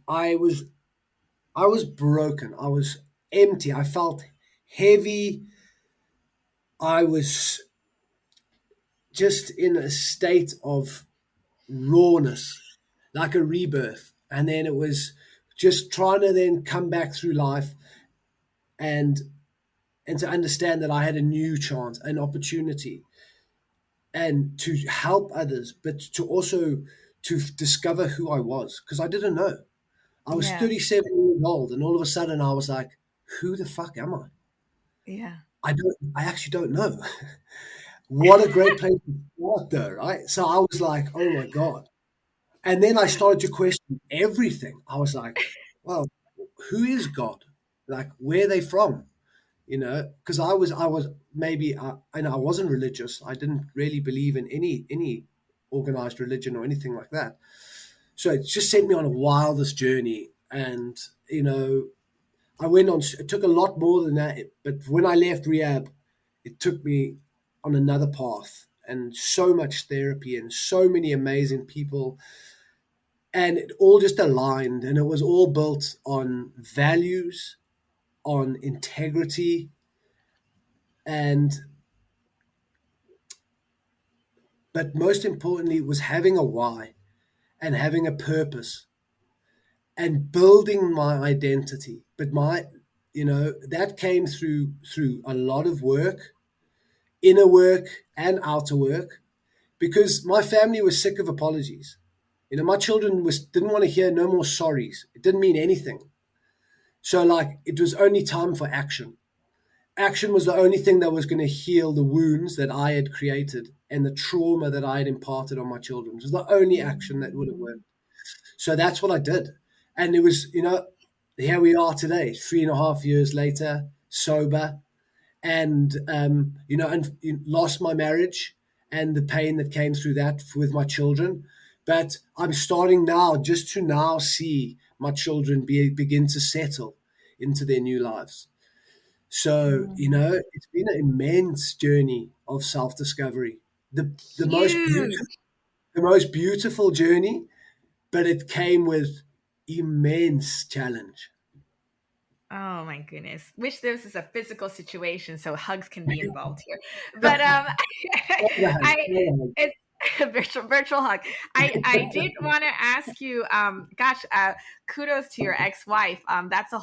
I was broken. I was empty. I felt heavy. I was just in a state of rawness, like a rebirth. And then it was just trying to then come back through life, and to understand that I had a new chance, an opportunity, and to help others, but to also to discover who I was, because I didn't know. I was yeah, 37 years old, and all of a sudden I was like, who the fuck am I? yeah, I actually don't know. What a great place to start, though, right? So I was like, oh my God. And then I started to question everything. I was like, well, who is God? Like, where are they from? Because I was maybe, and I wasn't religious. I didn't really believe in any organized religion or anything like that. So it just sent me on a wildest journey. And, I went on, it took a lot more than that. But when I left rehab, it took me on another path, and so much therapy and so many amazing people. And it all just aligned, and it was all built on values, on integrity, and but most importantly was having a why and having a purpose and building my identity. But that came through a lot of work, inner work and outer work, because my family was sick of apologies. My children didn't want to hear no more sorries. It didn't mean anything. So like it was only time for action. Action was the only thing that was going to heal the wounds that I had created and the trauma that I had imparted on my children. It was the only action that would have worked. So that's what I did. And it was, here we are today, 3.5 years later, sober, and, lost my marriage and the pain that came through that with my children. But I'm starting now just to now see my children begin to settle into their new lives. So, it's been an immense journey of self-discovery. The Huge. most beautiful journey, but it came with immense challenge. Oh my goodness. Wish this is a physical situation so hugs can be involved here. But I it's a virtual hug. I did want to ask you, kudos to your ex-wife. That's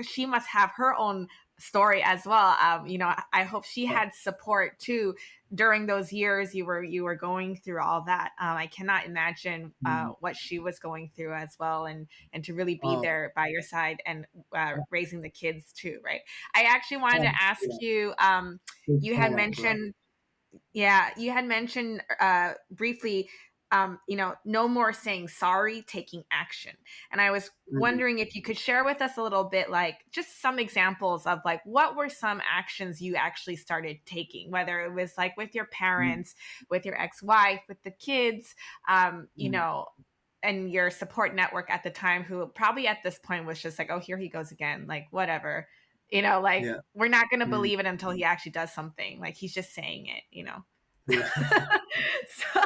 she must have her own story as well. I hope she had support too during those years you were going through all that. I cannot imagine what she was going through as well, and to really be there by your side and raising the kids too, right? I actually wanted to ask you, you had mentioned briefly, no more saying sorry, taking action. And I was wondering if you could share with us a little bit, like just some examples of like, what were some actions you actually started taking, whether it was like with your parents, with your ex-wife, with the kids, and your support network at the time, who probably at this point was just like, oh, here he goes again, like whatever, we're not going to believe it until he actually does something. Like he's just saying it, Yeah. So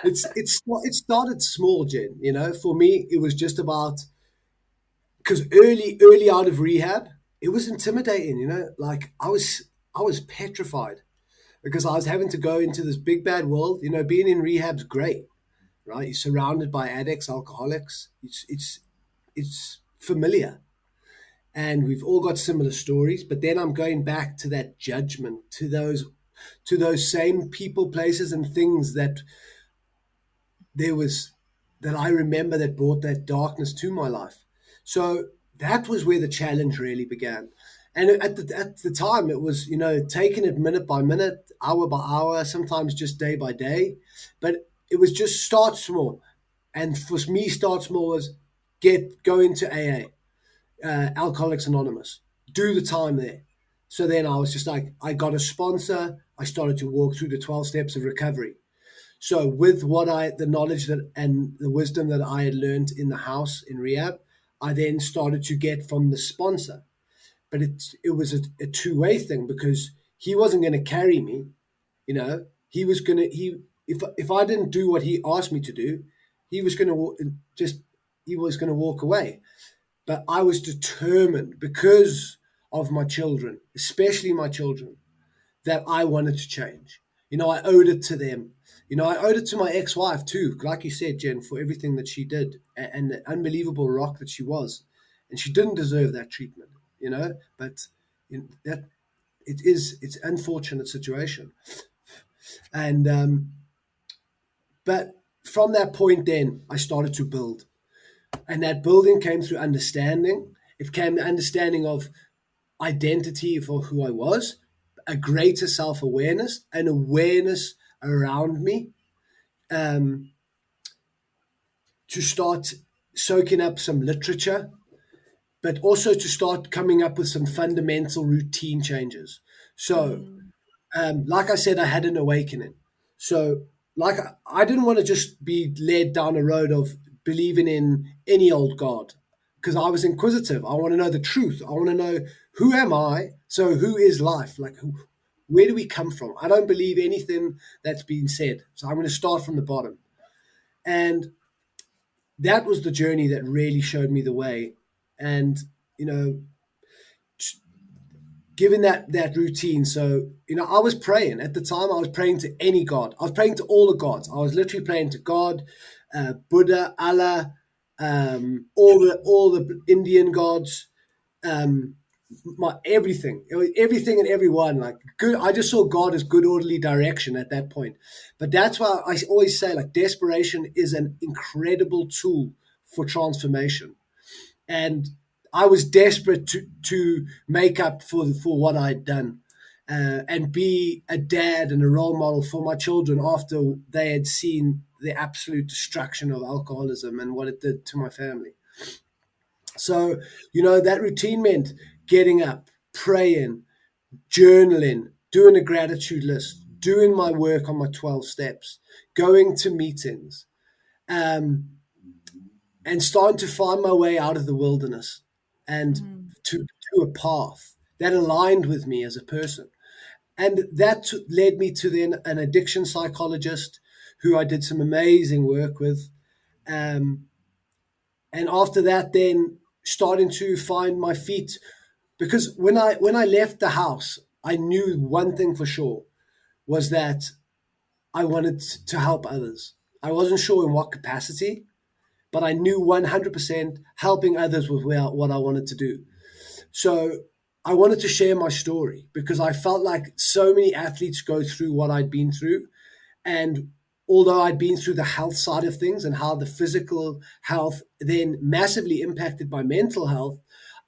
It started small, Jen. For me, it was just about, because early out of rehab, it was intimidating. Like I was petrified because I was having to go into this big bad world. Being in rehab's great, right? You're surrounded by addicts, alcoholics. It's familiar, and we've all got similar stories. But then I'm going back to that judgment, to those same people, places, and things that I remember that brought that darkness to my life. So that was where the challenge really began. And at the time, it was, taking it minute by minute, hour by hour, sometimes just day by day. But it was just start small. And for me, start small was go into AA, Alcoholics Anonymous, do the time there. So then I was just like, I got a sponsor. I started to walk through the 12 steps of recovery. So with the knowledge and the wisdom that I had learned in the house in rehab, I then started to get from the sponsor. But it was a two-way thing, because he wasn't going to carry me. He was going to, if I didn't do what he asked me to do, he was going to walk away. But I was determined, because of my children, especially my children, that I wanted to change. I owed it to them. I owed it to my ex-wife too, like you said, Jen, for everything that she did and the unbelievable rock that she was. And she didn't deserve that treatment, but that it's an unfortunate situation. And but from that point, then I started to build, and that building came through understanding. It came the understanding of identity for who I was, a greater self-awareness, an awareness around me, to start soaking up some literature, but also to start coming up with some fundamental routine changes. So, like I said, I had an awakening. So, like, I didn't want to just be led down a road of believing in any old God, because I was inquisitive. I want to know the truth. I want to know, who am I? So, who is life? Like, where do we come from? I don't believe anything that's been said. So, I'm going to start from the bottom. And that was the journey that really showed me the way. And, you know, given that routine. So, I was praying at the time. I was praying to any god. I was praying to all the gods. I was literally praying to God, Buddha, Allah, all the Indian gods, um, everything. It was everything and everyone. Like, good. I just saw God as good orderly direction at that point. But that's why I always say, like, desperation is an incredible tool for transformation. And I was desperate to make up for what I'd done, and be a dad and a role model for my children after they had seen the absolute destruction of alcoholism and what it did to my family. So, that routine meant getting up, praying, journaling, doing a gratitude list, doing my work on my 12 steps, going to meetings, um, and starting to find my way out of the wilderness and Mm. to a path that aligned with me as a person. And that led me to then an addiction psychologist who I did some amazing work with. Um, and after that, then starting to find my feet, because when I left the house, I knew one thing for sure, was that I wanted to help others. I wasn't sure in what capacity, but I knew 100% helping others was what I wanted to do. So I wanted to share my story because I felt like so many athletes go through what I'd been through. And although I'd been through the health side of things and how the physical health then massively impacted my mental health,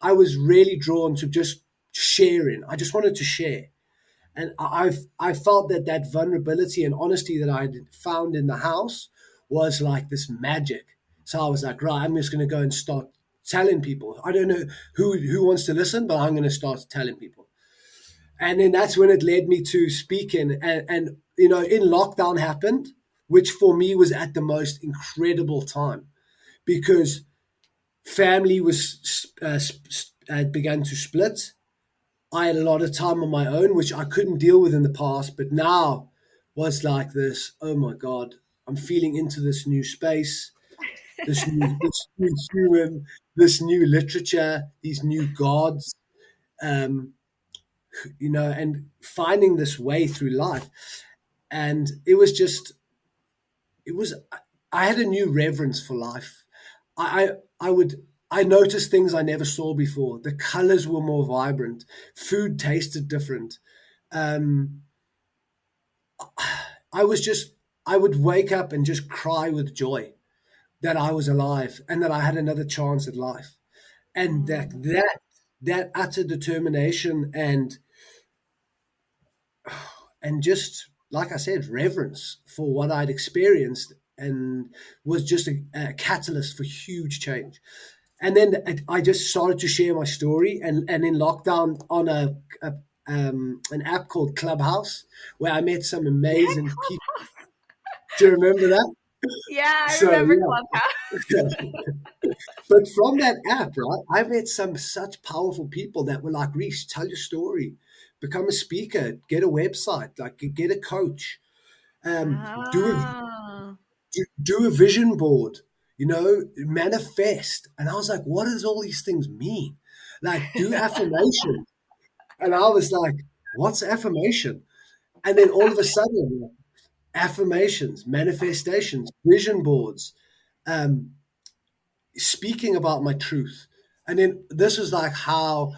I was really drawn to just sharing. I just wanted to share. And I felt that vulnerability and honesty that I had found in the house was like this magic. So I was like, right, I'm just going to go and start telling people. I don't know who wants to listen, but I'm going to start telling people. And then that's when it led me to speaking. And in lockdown happened, which for me was at the most incredible time, because family was began to split. I had a lot of time on my own, which I couldn't deal with in the past, but now was like this. Oh my God, I'm feeling into this new space, this new human, this new literature, these new gods, um, and finding this way through life. And it was, I had a new reverence for life. I noticed things I never saw before. The colors were more vibrant. Food tasted different. Um, I was just, I would wake up and just cry with joy that I was alive and that I had another chance at life. And Mm. that utter determination and just, like I said, reverence for what I'd experienced, and was just a catalyst for huge change. And then I just started to share my story, and in lockdown on an app called Clubhouse, where I met some Yeah, amazing people. Clubhouse. Do you remember that? Yeah, I So remember yeah, Clubhouse. but from that app, right, I met some such powerful people that were like, Rhys, tell your story, become a speaker, get a website, like get a coach, do a Oh. do a vision board, manifest. And I was like, what does all these things mean? Like, do affirmation. And I was like, what's affirmation? And then all of a sudden, affirmations, manifestations, vision boards, um, speaking about my truth. And then this was like how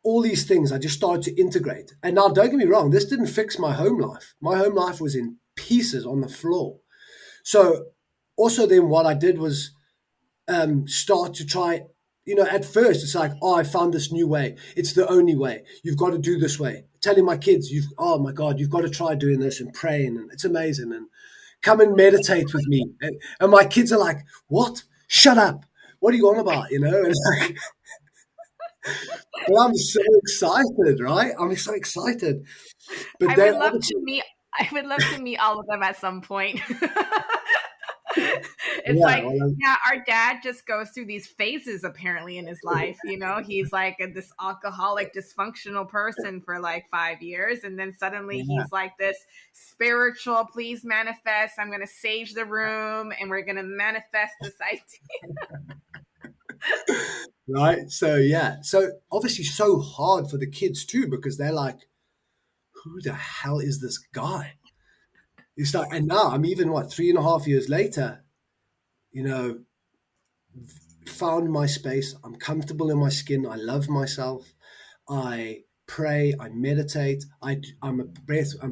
all these things I just started to integrate. And now, don't get me wrong, this didn't fix my home life. My home life was in pieces on the floor. So, also, then what I did was start to try. At first it's like, oh, I found this new way. It's the only way. You've got to do this way. Telling my kids, oh my God, you've got to try doing this and praying, and it's amazing. And come and meditate with me. And my kids are like, what? Shut up. What are you on about? And like, but I'm so excited, right? I'm so excited. But I then would love to obviously, meet I would love to meet all of them at some point. It's Yeah, like, well, yeah, our dad just goes through these phases apparently in his life. You know, he's like this alcoholic, dysfunctional person for like 5 years. And then suddenly yeah, he's like this spiritual, please manifest. I'm going to sage the room and we're going to manifest this idea. right. So yeah, so obviously so hard for the kids too because they're like, who the hell is this guy? It's like, and now I'm even what 3.5 years later, you know, found my space. I'm comfortable in my skin. I love myself. I pray. I meditate. I'm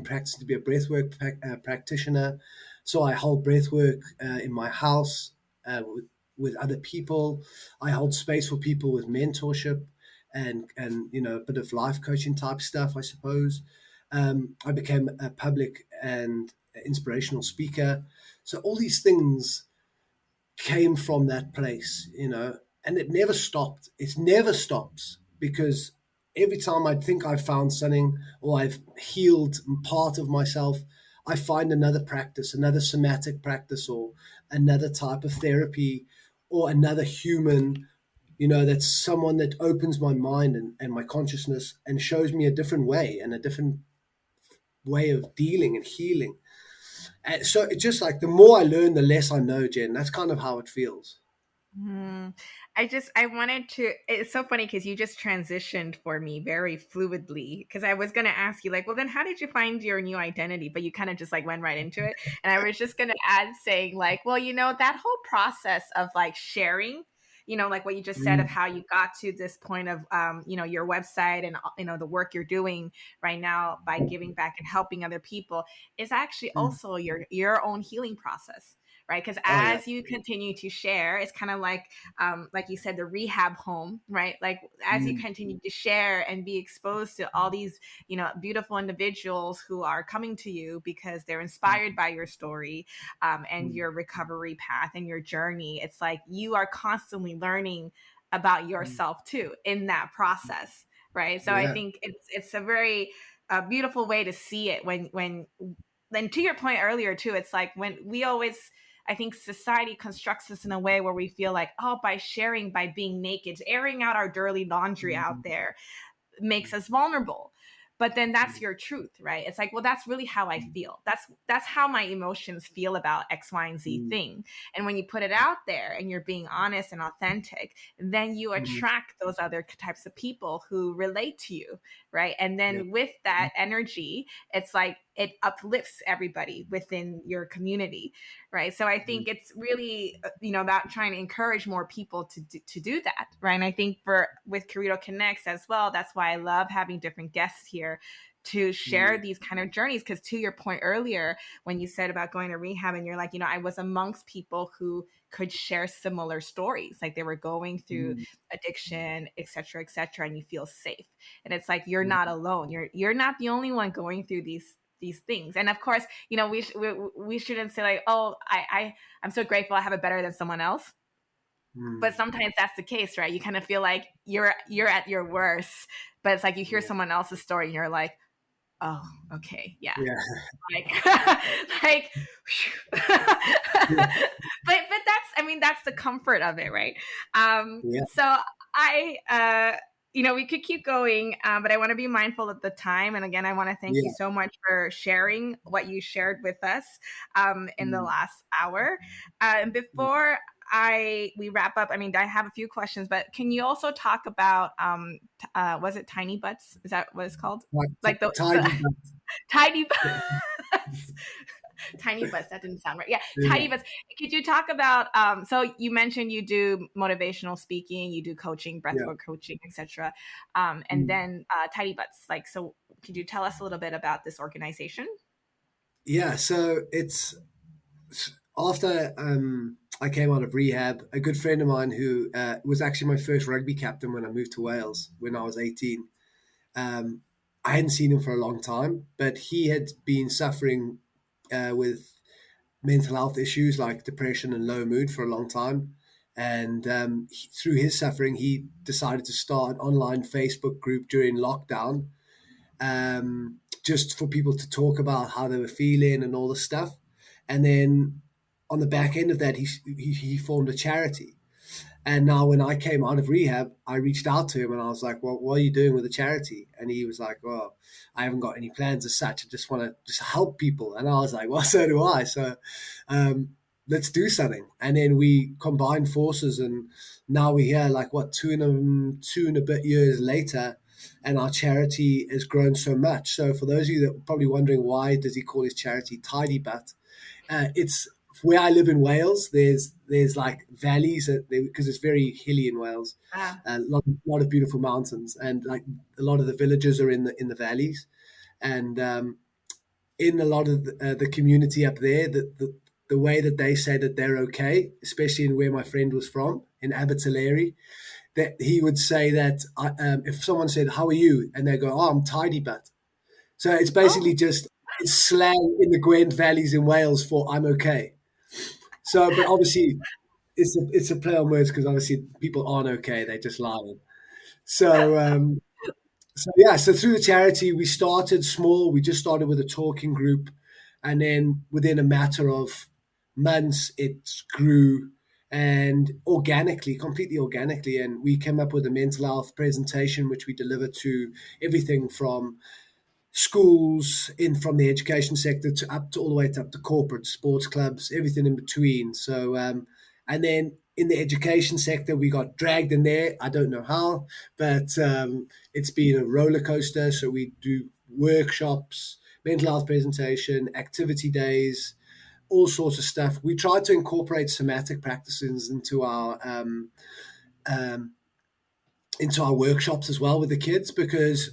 practicing to be a breathwork practitioner. So I hold breathwork in my house with other people. I hold space for people with mentorship and a bit of life coaching type stuff, I suppose. I became a public and inspirational speaker. So all these things came from that place, and it never stopped. It never stops because every time I think I've found something or I've healed part of myself, I find another practice, another somatic practice, or another type of therapy, or another human, that's someone that opens my mind and my consciousness and shows me a different way and a different way of dealing and healing. And so it's just like the more I learn, the less I know, Jen. That's kind of how it feels. Hmm. I wanted to, it's so funny because you just transitioned for me very fluidly. Because I was going to ask you, like, well, then how did you find your new identity? But you kind of just like went right into it. And I was just going to add saying, like, well, that whole process of like sharing, like what you just said of Mm, how you got to this point of, your website and, the work you're doing right now by giving back and helping other people is actually mm. also your own healing process, right? Because Oh yeah. as you continue to share, it's kind of like you said, the rehab home, right? Like as you Mm, continue to share and be exposed to all these, beautiful individuals who are coming to you because they're inspired by your story, and mm, your recovery path and your journey, it's like you are constantly learning about mm. yourself too in that process, right? So I Yeah. think it's a very beautiful way to see it when then to your point earlier too, it's like when we always, I think society constructs us in a way where we feel like, oh, by sharing, by being naked, airing out our dirty laundry out Mm, there makes us vulnerable. But then that's mm, your truth, right? It's like, well, that's really how I feel. That's how my emotions feel about X, Y, and Z mm, thing. And when you put it out there and you're being honest and authentic, then you mm. attract those other types of people who relate to you, right? And Yeah. then with that energy, it's like it uplifts everybody within your community, right? So I Mm, think it's really about trying to encourage more people to do that, right? And I think for with Curito Connects as well, that's why I love having different guests here to share mm, these kind of journeys. Because to your point earlier, when you said about going to rehab and you're like, I was amongst people who could share similar stories, like they were going through mm, addiction, et cetera, and you feel safe. And it's like you're mm, not alone. You're not the only one going through these things. And of course, we shouldn't say like, oh, I'm so grateful I have it better than someone else. mm. But sometimes that's the case, right? You kind of feel like you're at your worst, but it's like you hear Yeah. someone else's story and you're like, oh, okay, yeah, Yeah. like like but that's, I mean, that's the comfort of it, right? Yeah. So I we could keep going, but I want to be mindful of the time. And again, I want to thank you Yeah. so much for sharing what you shared with us in the Mm, last hour. And mm. before we wrap up, I mean, I have a few questions, but can you also talk about was it tiny butts? Is that what it's called? Like Like the tidy but tiny butts. Tiny butts, that didn't sound right. Yeah, tiny yeah. butts. Could you talk about so you mentioned you do motivational speaking, you do coaching, Yeah. breathwork coaching, etc. And Mm. then tiny butts, like, so could you tell us a little bit about this organization? Yeah. So it's after I came out of rehab, a good friend of mine who was actually my first rugby captain when I moved to Wales when I was 18. Um, I hadn't seen him for a long time, but he had been suffering with mental health issues like depression and low mood for a long time. And through his suffering, he decided to start an online Facebook group during lockdown, just for people to talk about how they were feeling and all the stuff. And then on the back end of that, he formed a charity. And now, when I came out of rehab, I reached out to him and I was like, "Well, what are you doing with the charity?" And he was like, "Well, I haven't got any plans as such. I just want to just help people." And I was like, "Well, so do I. So um, let's do something." And then we combined forces, and now we're here, like what, two and a bit years later, and our charity has grown so much. So for those of you that are probably wondering why does he call his charity Tidy Butt, it's where I live in Wales. There's like valleys because it's very hilly in Wales. Ah, A lot of beautiful mountains, and like a lot of the villages are in the valleys, and in a lot of the community up there, the way that they say that they're okay, especially in where my friend was from in Abbotsford, that he would say that if someone said, "How are you?" and they go, "Oh, I'm tidy but." So it's basically oh, just it's slang in the Gwent Valleys in Wales for "I'm okay." So, but obviously it's a play on words because obviously people aren't okay; they're just lying. So, so yeah, so through the charity, we started small. We just started with a talking group, and then within a matter of months, it grew and organically, completely organically. And we came up with a mental health presentation, which we delivered to everything from schools in from the education sector to up to all the way to up to corporate sports clubs, everything in between. So and then in the education sector, we got dragged in there. I don't know how, but it's been a roller coaster. So we do workshops, mental health presentation, activity days, all sorts of stuff. We try to incorporate somatic practices um, into our workshops as well with the kids because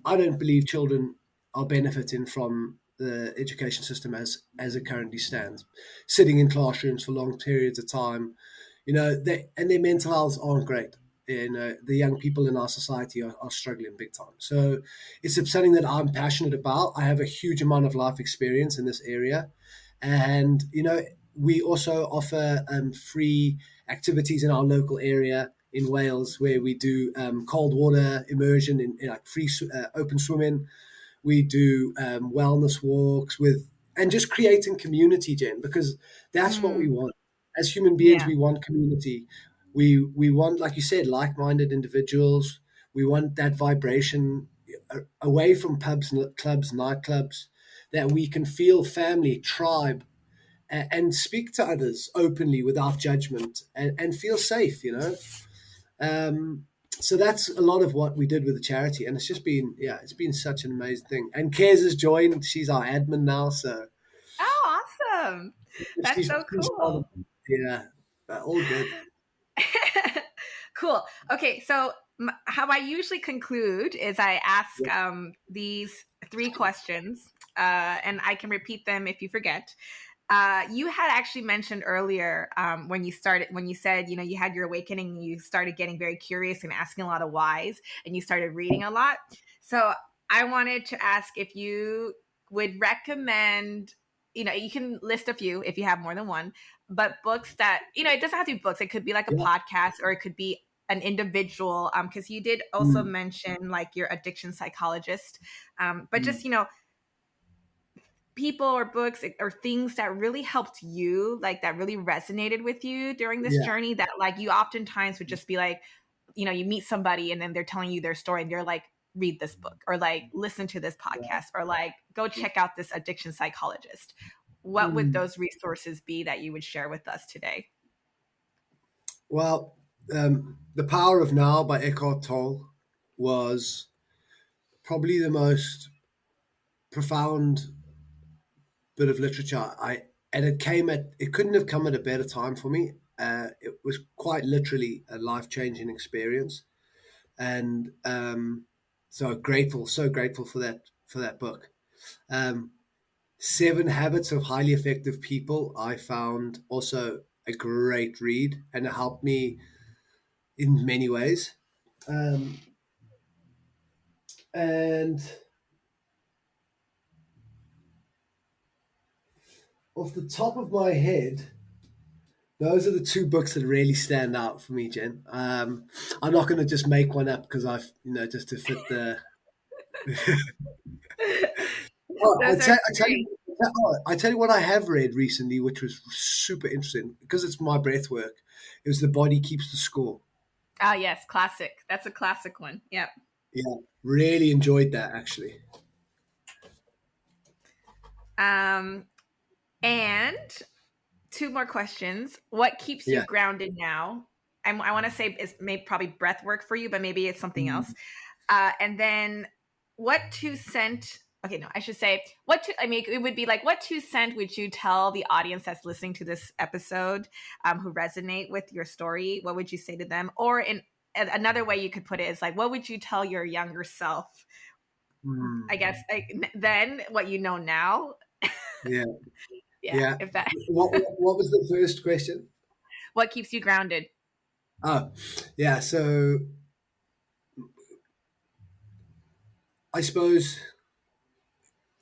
I don't believe children are benefiting from the education system as it currently stands. Sitting in classrooms for long periods of time, and their mental health aren't great. The young people in our society are struggling big time. So it's something that I'm passionate about. I have a huge amount of life experience in this area, and we also offer free activities in our local area in Wales where we do cold water immersion in like free open swimming. We do wellness walks with and just creating community, Jen, because that's what we mm, want as human beings. yeah. We want community. We want, like you said, like-minded individuals. We want that vibration away from pubs, clubs, nightclubs, that we can feel family, tribe, and speak to others openly without judgment and feel safe. So that's a lot of what we did with the charity, and it's just been, yeah, it's been such an amazing thing. And Kez has joined; she's our admin now, so Oh, awesome. That's so she's part of cool. it. Yeah, all good. Cool. Okay, so how I usually conclude is I ask Yeah. these three questions, and I can repeat them if you forget. You had actually mentioned earlier when you said, you had your awakening, you started getting very curious and asking a lot of whys, and you started reading a lot. So I wanted to ask if you would recommend, you can list a few if you have more than one, but books that, it doesn't have to be books. It could be like a Yeah. podcast or it could be an individual. Because you did also Mm, mention like your addiction psychologist. But just, mm, people or books or things that really helped you, like that really resonated with you during this yeah. journey, that like you oftentimes would just be like, you meet somebody and then they're telling you their story and they're like, read this book or like listen to this Yeah. podcast or like go check out this addiction psychologist. What would Mm. those resources be that you would share with us today? Well, The Power of Now by Eckhart Tolle was probably the most profound bit of literature and it couldn't have come at a better time for me. It was quite literally a life-changing experience, and so grateful for that book. um, Seven Habits of Highly Effective People I found also a great read, and it helped me in many ways. um, and off the top of my head, those are the two books that really stand out for me, Jen. I'm not going to just make one up because I've, just to fit the Oh, Those are great. I tell you what I have read recently, which was super interesting because it's my breath work. It was The Body Keeps the Score. Ah, yes, classic. That's a classic one. Yep. Yeah, really enjoyed that actually. Um, and two more questions. What keeps you Yeah. grounded now? I want to say it's maybe probably breath work for you, but maybe it's something else. Mm. And then what 2 cent? Okay, no, I should say what two. I mean, it would be like what 2 cent would you tell the audience that's listening to this episode, who resonate with your story? What would you say to them? Or in another way you could put it is like, what would you tell your younger self? I Mm. guess then what you know now. Yeah. Yeah, Yeah. if that. What was the first question? What keeps you grounded? Oh, yeah. So I suppose,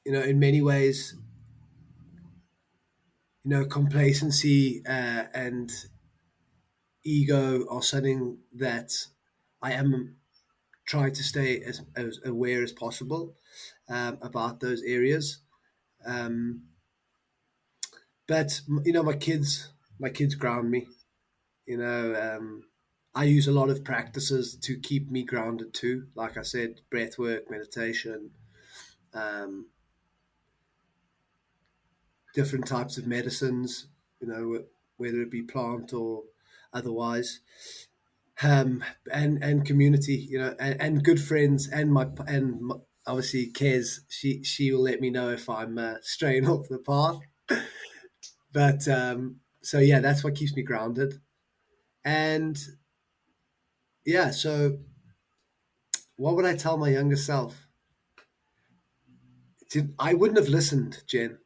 in many ways, complacency and ego are something that I am trying to stay as aware as possible about those areas. Um, but my kids ground me. I use a lot of practices to keep me grounded too. Like I said, breath work, meditation, um, different types of medicines. Whether it be plant or otherwise, and community. And good friends, and obviously Kez. She will let me know if I'm straying off the path. But so yeah, that's what keeps me grounded. And yeah, so what would I tell my younger self? I wouldn't have listened, Jen.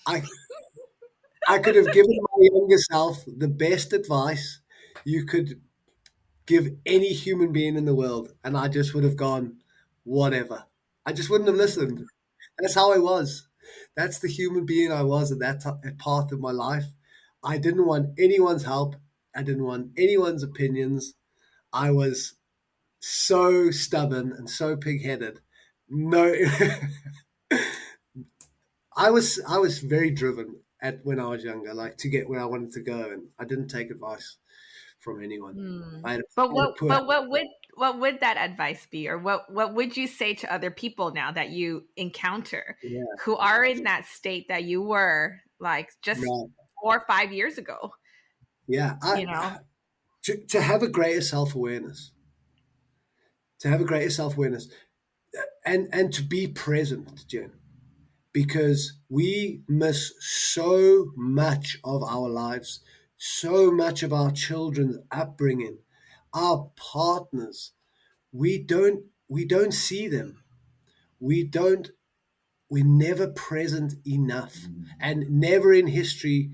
I I could have given my younger self the best advice you could give any human being in the world, and I just would have gone, whatever. I just wouldn't have listened. That's how I was. That's the human being I was at that part of my life. I didn't want anyone's help. I didn't want anyone's opinions. I was so stubborn and so pig-headed. No, I was very driven at when I was younger, like to get where I wanted to go, and I didn't take advice from anyone. Hmm. I had But I had a what poor. but what would that advice be, or what would you say to other people now that you encounter Yeah, who are in that state that you were like just no, 4 or 5 years ago? yeah. You know. To have a greater self awareness, to have a greater self awareness, and to be present, Jen, because we miss so much of our lives, so much of our children's upbringing, our partners. We don't see them. We don't we're never present enough, and never in history,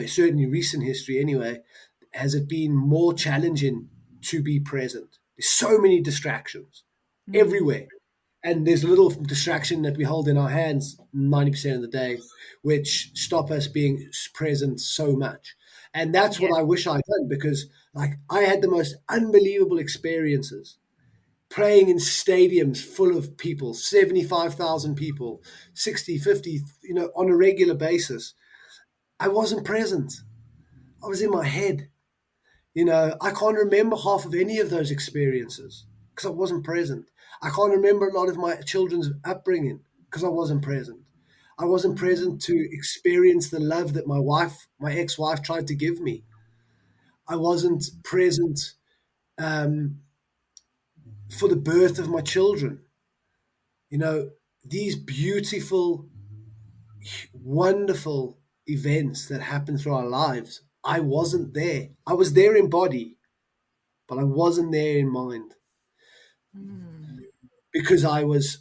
certainly recent history anyway, has it been more challenging to be present. There's so many distractions Mm, everywhere, and there's a little distraction that we hold in our hands 90% of the day, which stop us being present so much. And that's yeah. what I wish I'd done, because like I had the most unbelievable experiences playing in stadiums full of people, 75,000 people, 60, 50, on a regular basis. I wasn't present. I was in my head. I can't remember half of any of those experiences because I wasn't present. I can't remember a lot of my children's upbringing because I wasn't present. I wasn't present to experience the love that my ex-wife, tried to give me. I wasn't present for the birth of my children. These beautiful, wonderful events that happen through our lives. I wasn't there. I was there in body, but I wasn't there in mind Mm, because I was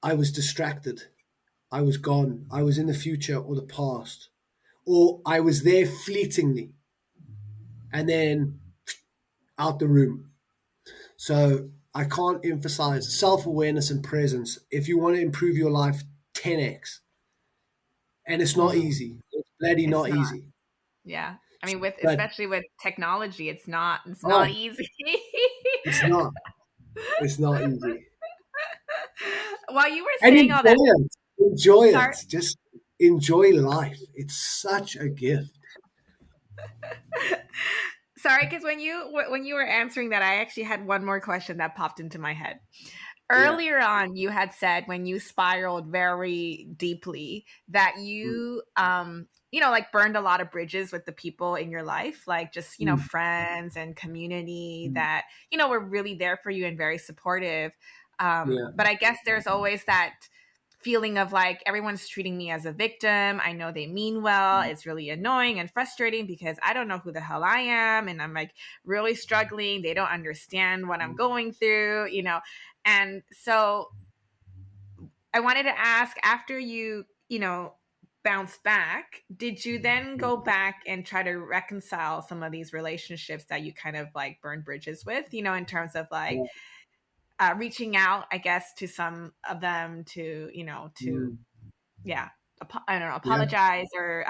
distracted. I was gone. I was in the future or the past, or I was there fleetingly and then out the room. So I can't emphasize self awareness and presence if you want to improve your life 10x. And it's not mm. easy. It's bloody It's not not. easy. Yeah. I mean, with But especially with technology, it's not oh, easy. it's not. It's not easy. while you were And saying all that, enjoy it. Enjoy sorry. it. Just enjoy life. It's such a gift. Sorry, because when you were answering that, I actually had one more question that popped into my head. Yeah. Earlier on, you had said when you spiraled very deeply that Mm, like burned a lot of bridges with the people in your life, like just, mm, friends and community mm. that, were really there for you and very supportive. Yeah. But I guess there's always that feeling of like everyone's treating me as a victim. I know they mean well. It's really annoying and frustrating because I don't know who the hell I am and I'm like really struggling. They don't understand what I'm going through. And so I wanted to ask after bounced back, did you then go back and try to reconcile some of these relationships that you kind of like burned bridges with, in terms of like Yeah. reaching out, I guess, to some of them to, Mm, yeah, I don't know, yeah. apologize or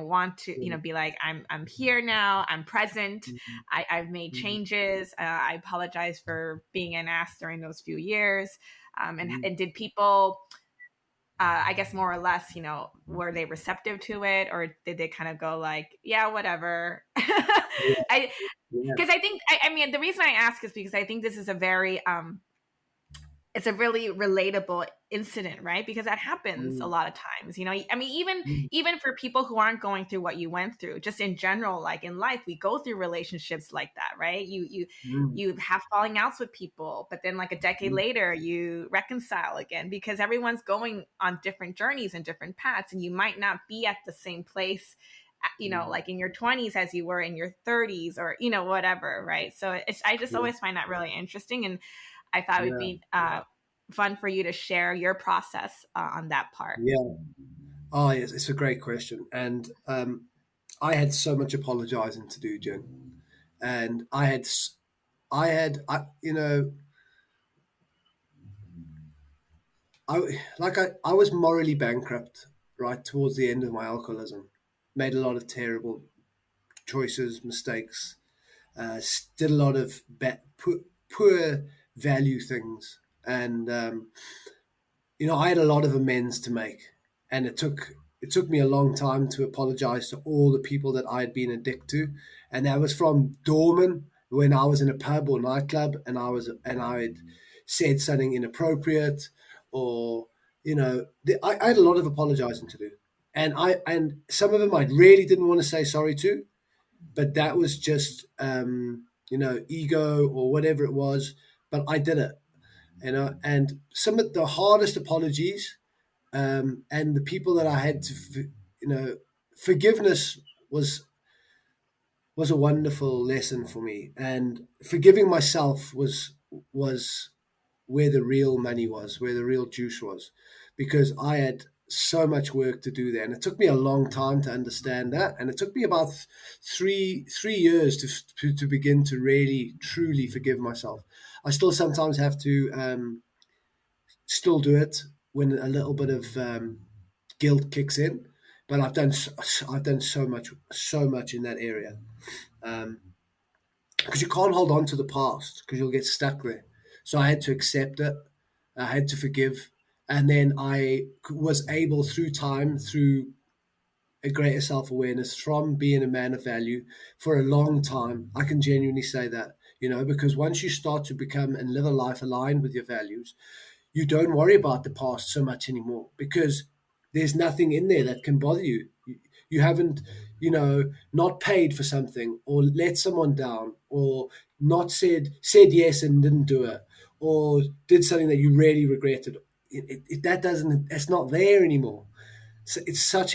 want to Yeah. be like I'm here now, I'm present, Mm, I've made mm, changes, I apologize for being an ass during those few years, and mm. and did people I guess more or less, were they receptive to it or did they kind of go like, yeah, whatever? I Yeah. Because I think I mean the reason I ask is because I think this is a very it's a really relatable incident, right? Because that happens a Mm, lot of times. I mean, even mm, even for people who aren't going through what you went through, just in general, like in life, we go through relationships like that, right? mm, You have falling outs with people, but then like a decade mm, later, you reconcile again because everyone's going on different journeys and different paths, and you might not be at the same place. mm. Like in your 20s as you were in your 30s or whatever, right? So I just Yeah. always find that really interesting, and I thought it would Yeah. be fun for you to share your process on that part. Yeah. Oh, yes, it's a great question, and I had so much apologizing to do, Jen, and I was morally bankrupt right towards the end of my alcoholism. Made a lot of terrible choices, mistakes, did a lot of poor value things, and I had a lot of amends to make, and it took me a long time to apologize to all the people that I had been a dick to, and that was from doorman when I was in a pub or nightclub, and I had said something inappropriate, or I had a lot of apologizing to do, and some of them I really didn't want to say sorry to, but that was just ego or whatever it was, but I did it, and some of the hardest apologies, and the people that I had to, forgiveness was a wonderful lesson for me, and forgiving myself was where the real money was, where the real juice was, because I had so much work to do there, and it took me a long time to understand that, and it took me about three years to begin to really truly forgive myself. I still sometimes have to still do it when a little bit of guilt kicks in, but I've done so much in that area, because you can't hold on to the past because you'll get stuck there. So I had to accept it. I had to forgive, and then I was able through time, through a greater self awareness, from being a man of value for a long time. I can genuinely say that, because once you start to become and live a life aligned with your values, you don't worry about the past so much anymore, because there's nothing in there that can bother you. You haven't, not paid for something, or let someone down, or not said yes and didn't do it, or did something that you really regretted. That doesn't. It's not there anymore. So it's such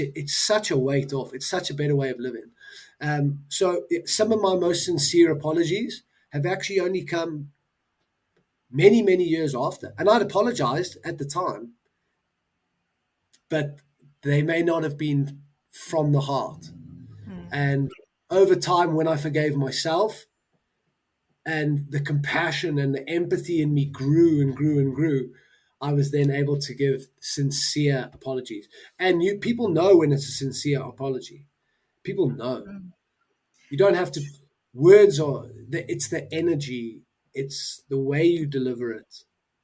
a weight off. It's such a better way of living. Some of my most sincere apologies have actually only come many, many years after. And I'd apologized at the time, but they may not have been from the heart. Hmm. And over time, when I forgave myself, and the compassion and the empathy in me grew and grew and grew, I was then able to give sincere apologies. And people know when it's a sincere apology. People know. Hmm. You don't have to. Words are. It's the energy. It's the way you deliver it.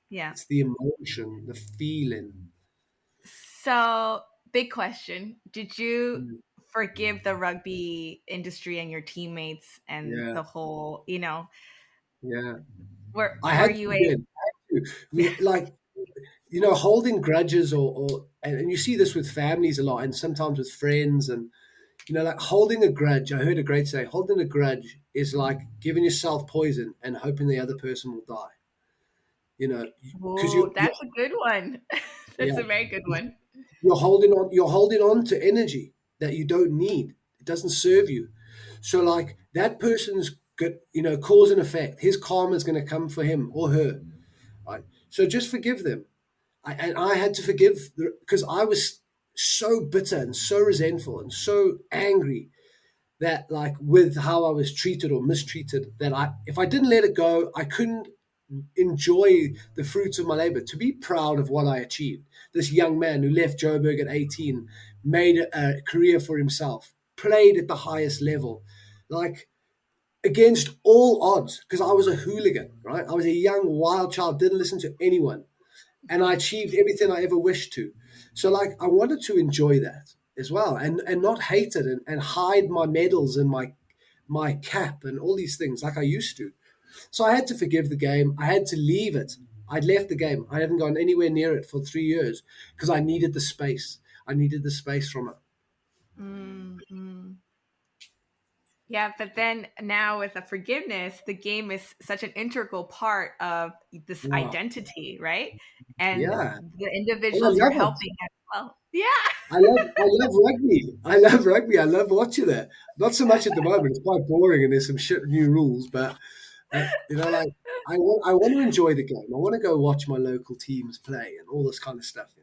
Yeah. It's the emotion, the feeling. So, big question. Did you Mm. forgive the rugby industry and your teammates and Yeah, the whole, you know, yeah. were I were had to you a again. I had to. We like, holding grudges, and you see this with families a lot, and sometimes with friends, and like holding a grudge. I heard a great say, holding a grudge is like giving yourself poison and hoping the other person will die. Because Oh, that's a good one. yeah, That's a very good one. you're holding on to energy that you don't need. It doesn't serve you. So like that person's good, cause and effect. His karma is going to come for him or her, right? So just forgive them. And I had to forgive because I was so bitter and so resentful and so angry that like with how I was treated or mistreated, that if I didn't let it go, I couldn't enjoy the fruits of my labor, to be proud of what I achieved. This young man who left Joburg at 18, made a career for himself, played at the highest level, like against all odds, because I was a hooligan, right? I was a young wild child, didn't listen to anyone, and I achieved everything I ever wished to. So like I wanted to enjoy that as well, and not hate it, and hide my medals and my cap and all these things like I used to. So I had to forgive the game. I had to leave it. I'd left the game. I haven't gone anywhere near it for 3 years because I needed the space. I needed the space from it. Mm-hmm. Yeah, but then now with the forgiveness, the game is such an integral part of this Wow. identity, right? And Yeah. the And I individuals you're love it. helping as well. Yeah. I love rugby. I love rugby. I love watching it. Not so much at the moment. It's quite boring and there's some shit new rules, but like I want to enjoy the game. I want to go watch my local teams play and all this kind of stuff.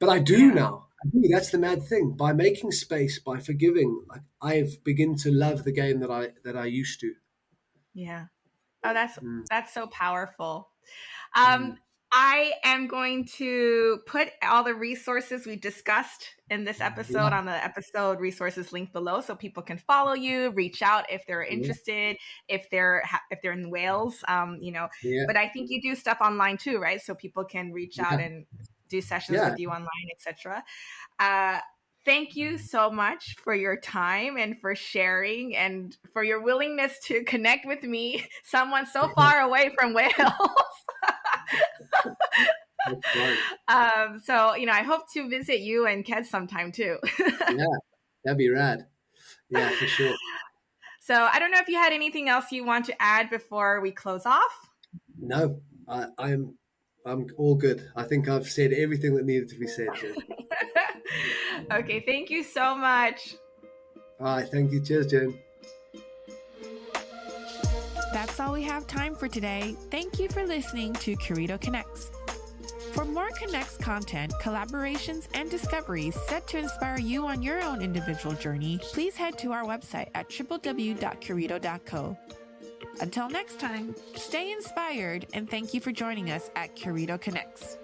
But I do Yeah. now. I do. That's the mad thing. By making space, by forgiving, like I've begun to love the game that I used to. Yeah. Oh, that's Mm, that's so powerful. mm. I am going to put all the resources we discussed in this Yeah, episode on the episode resources link below, so people can follow you, reach out if they're yeah, interested, if they're in Wales, yeah, But I think you do stuff online too, right? So people can reach out yeah, and do sessions yeah. with you online, etc. Uh, Thank you so much for your time and for sharing and for your willingness to connect with me, someone so far away from Wales. That's right. I hope to visit you and Ked sometime too. Yeah, that'd be rad. Yeah, for sure. So I don't know if you had anything else you want to add before we close off. No, I'm all good. I think I've said everything that needed to be said, Jen. Okay, thank you so much. All right, thank you. Cheers, Jen. That's all we have time for today. Thank you for listening to Curito Connects. For more Connects content, collaborations, and discoveries set to inspire you on your own individual journey, please head to our website at www.curito.co. Until next time, stay inspired and thank you for joining us at Curito Connects.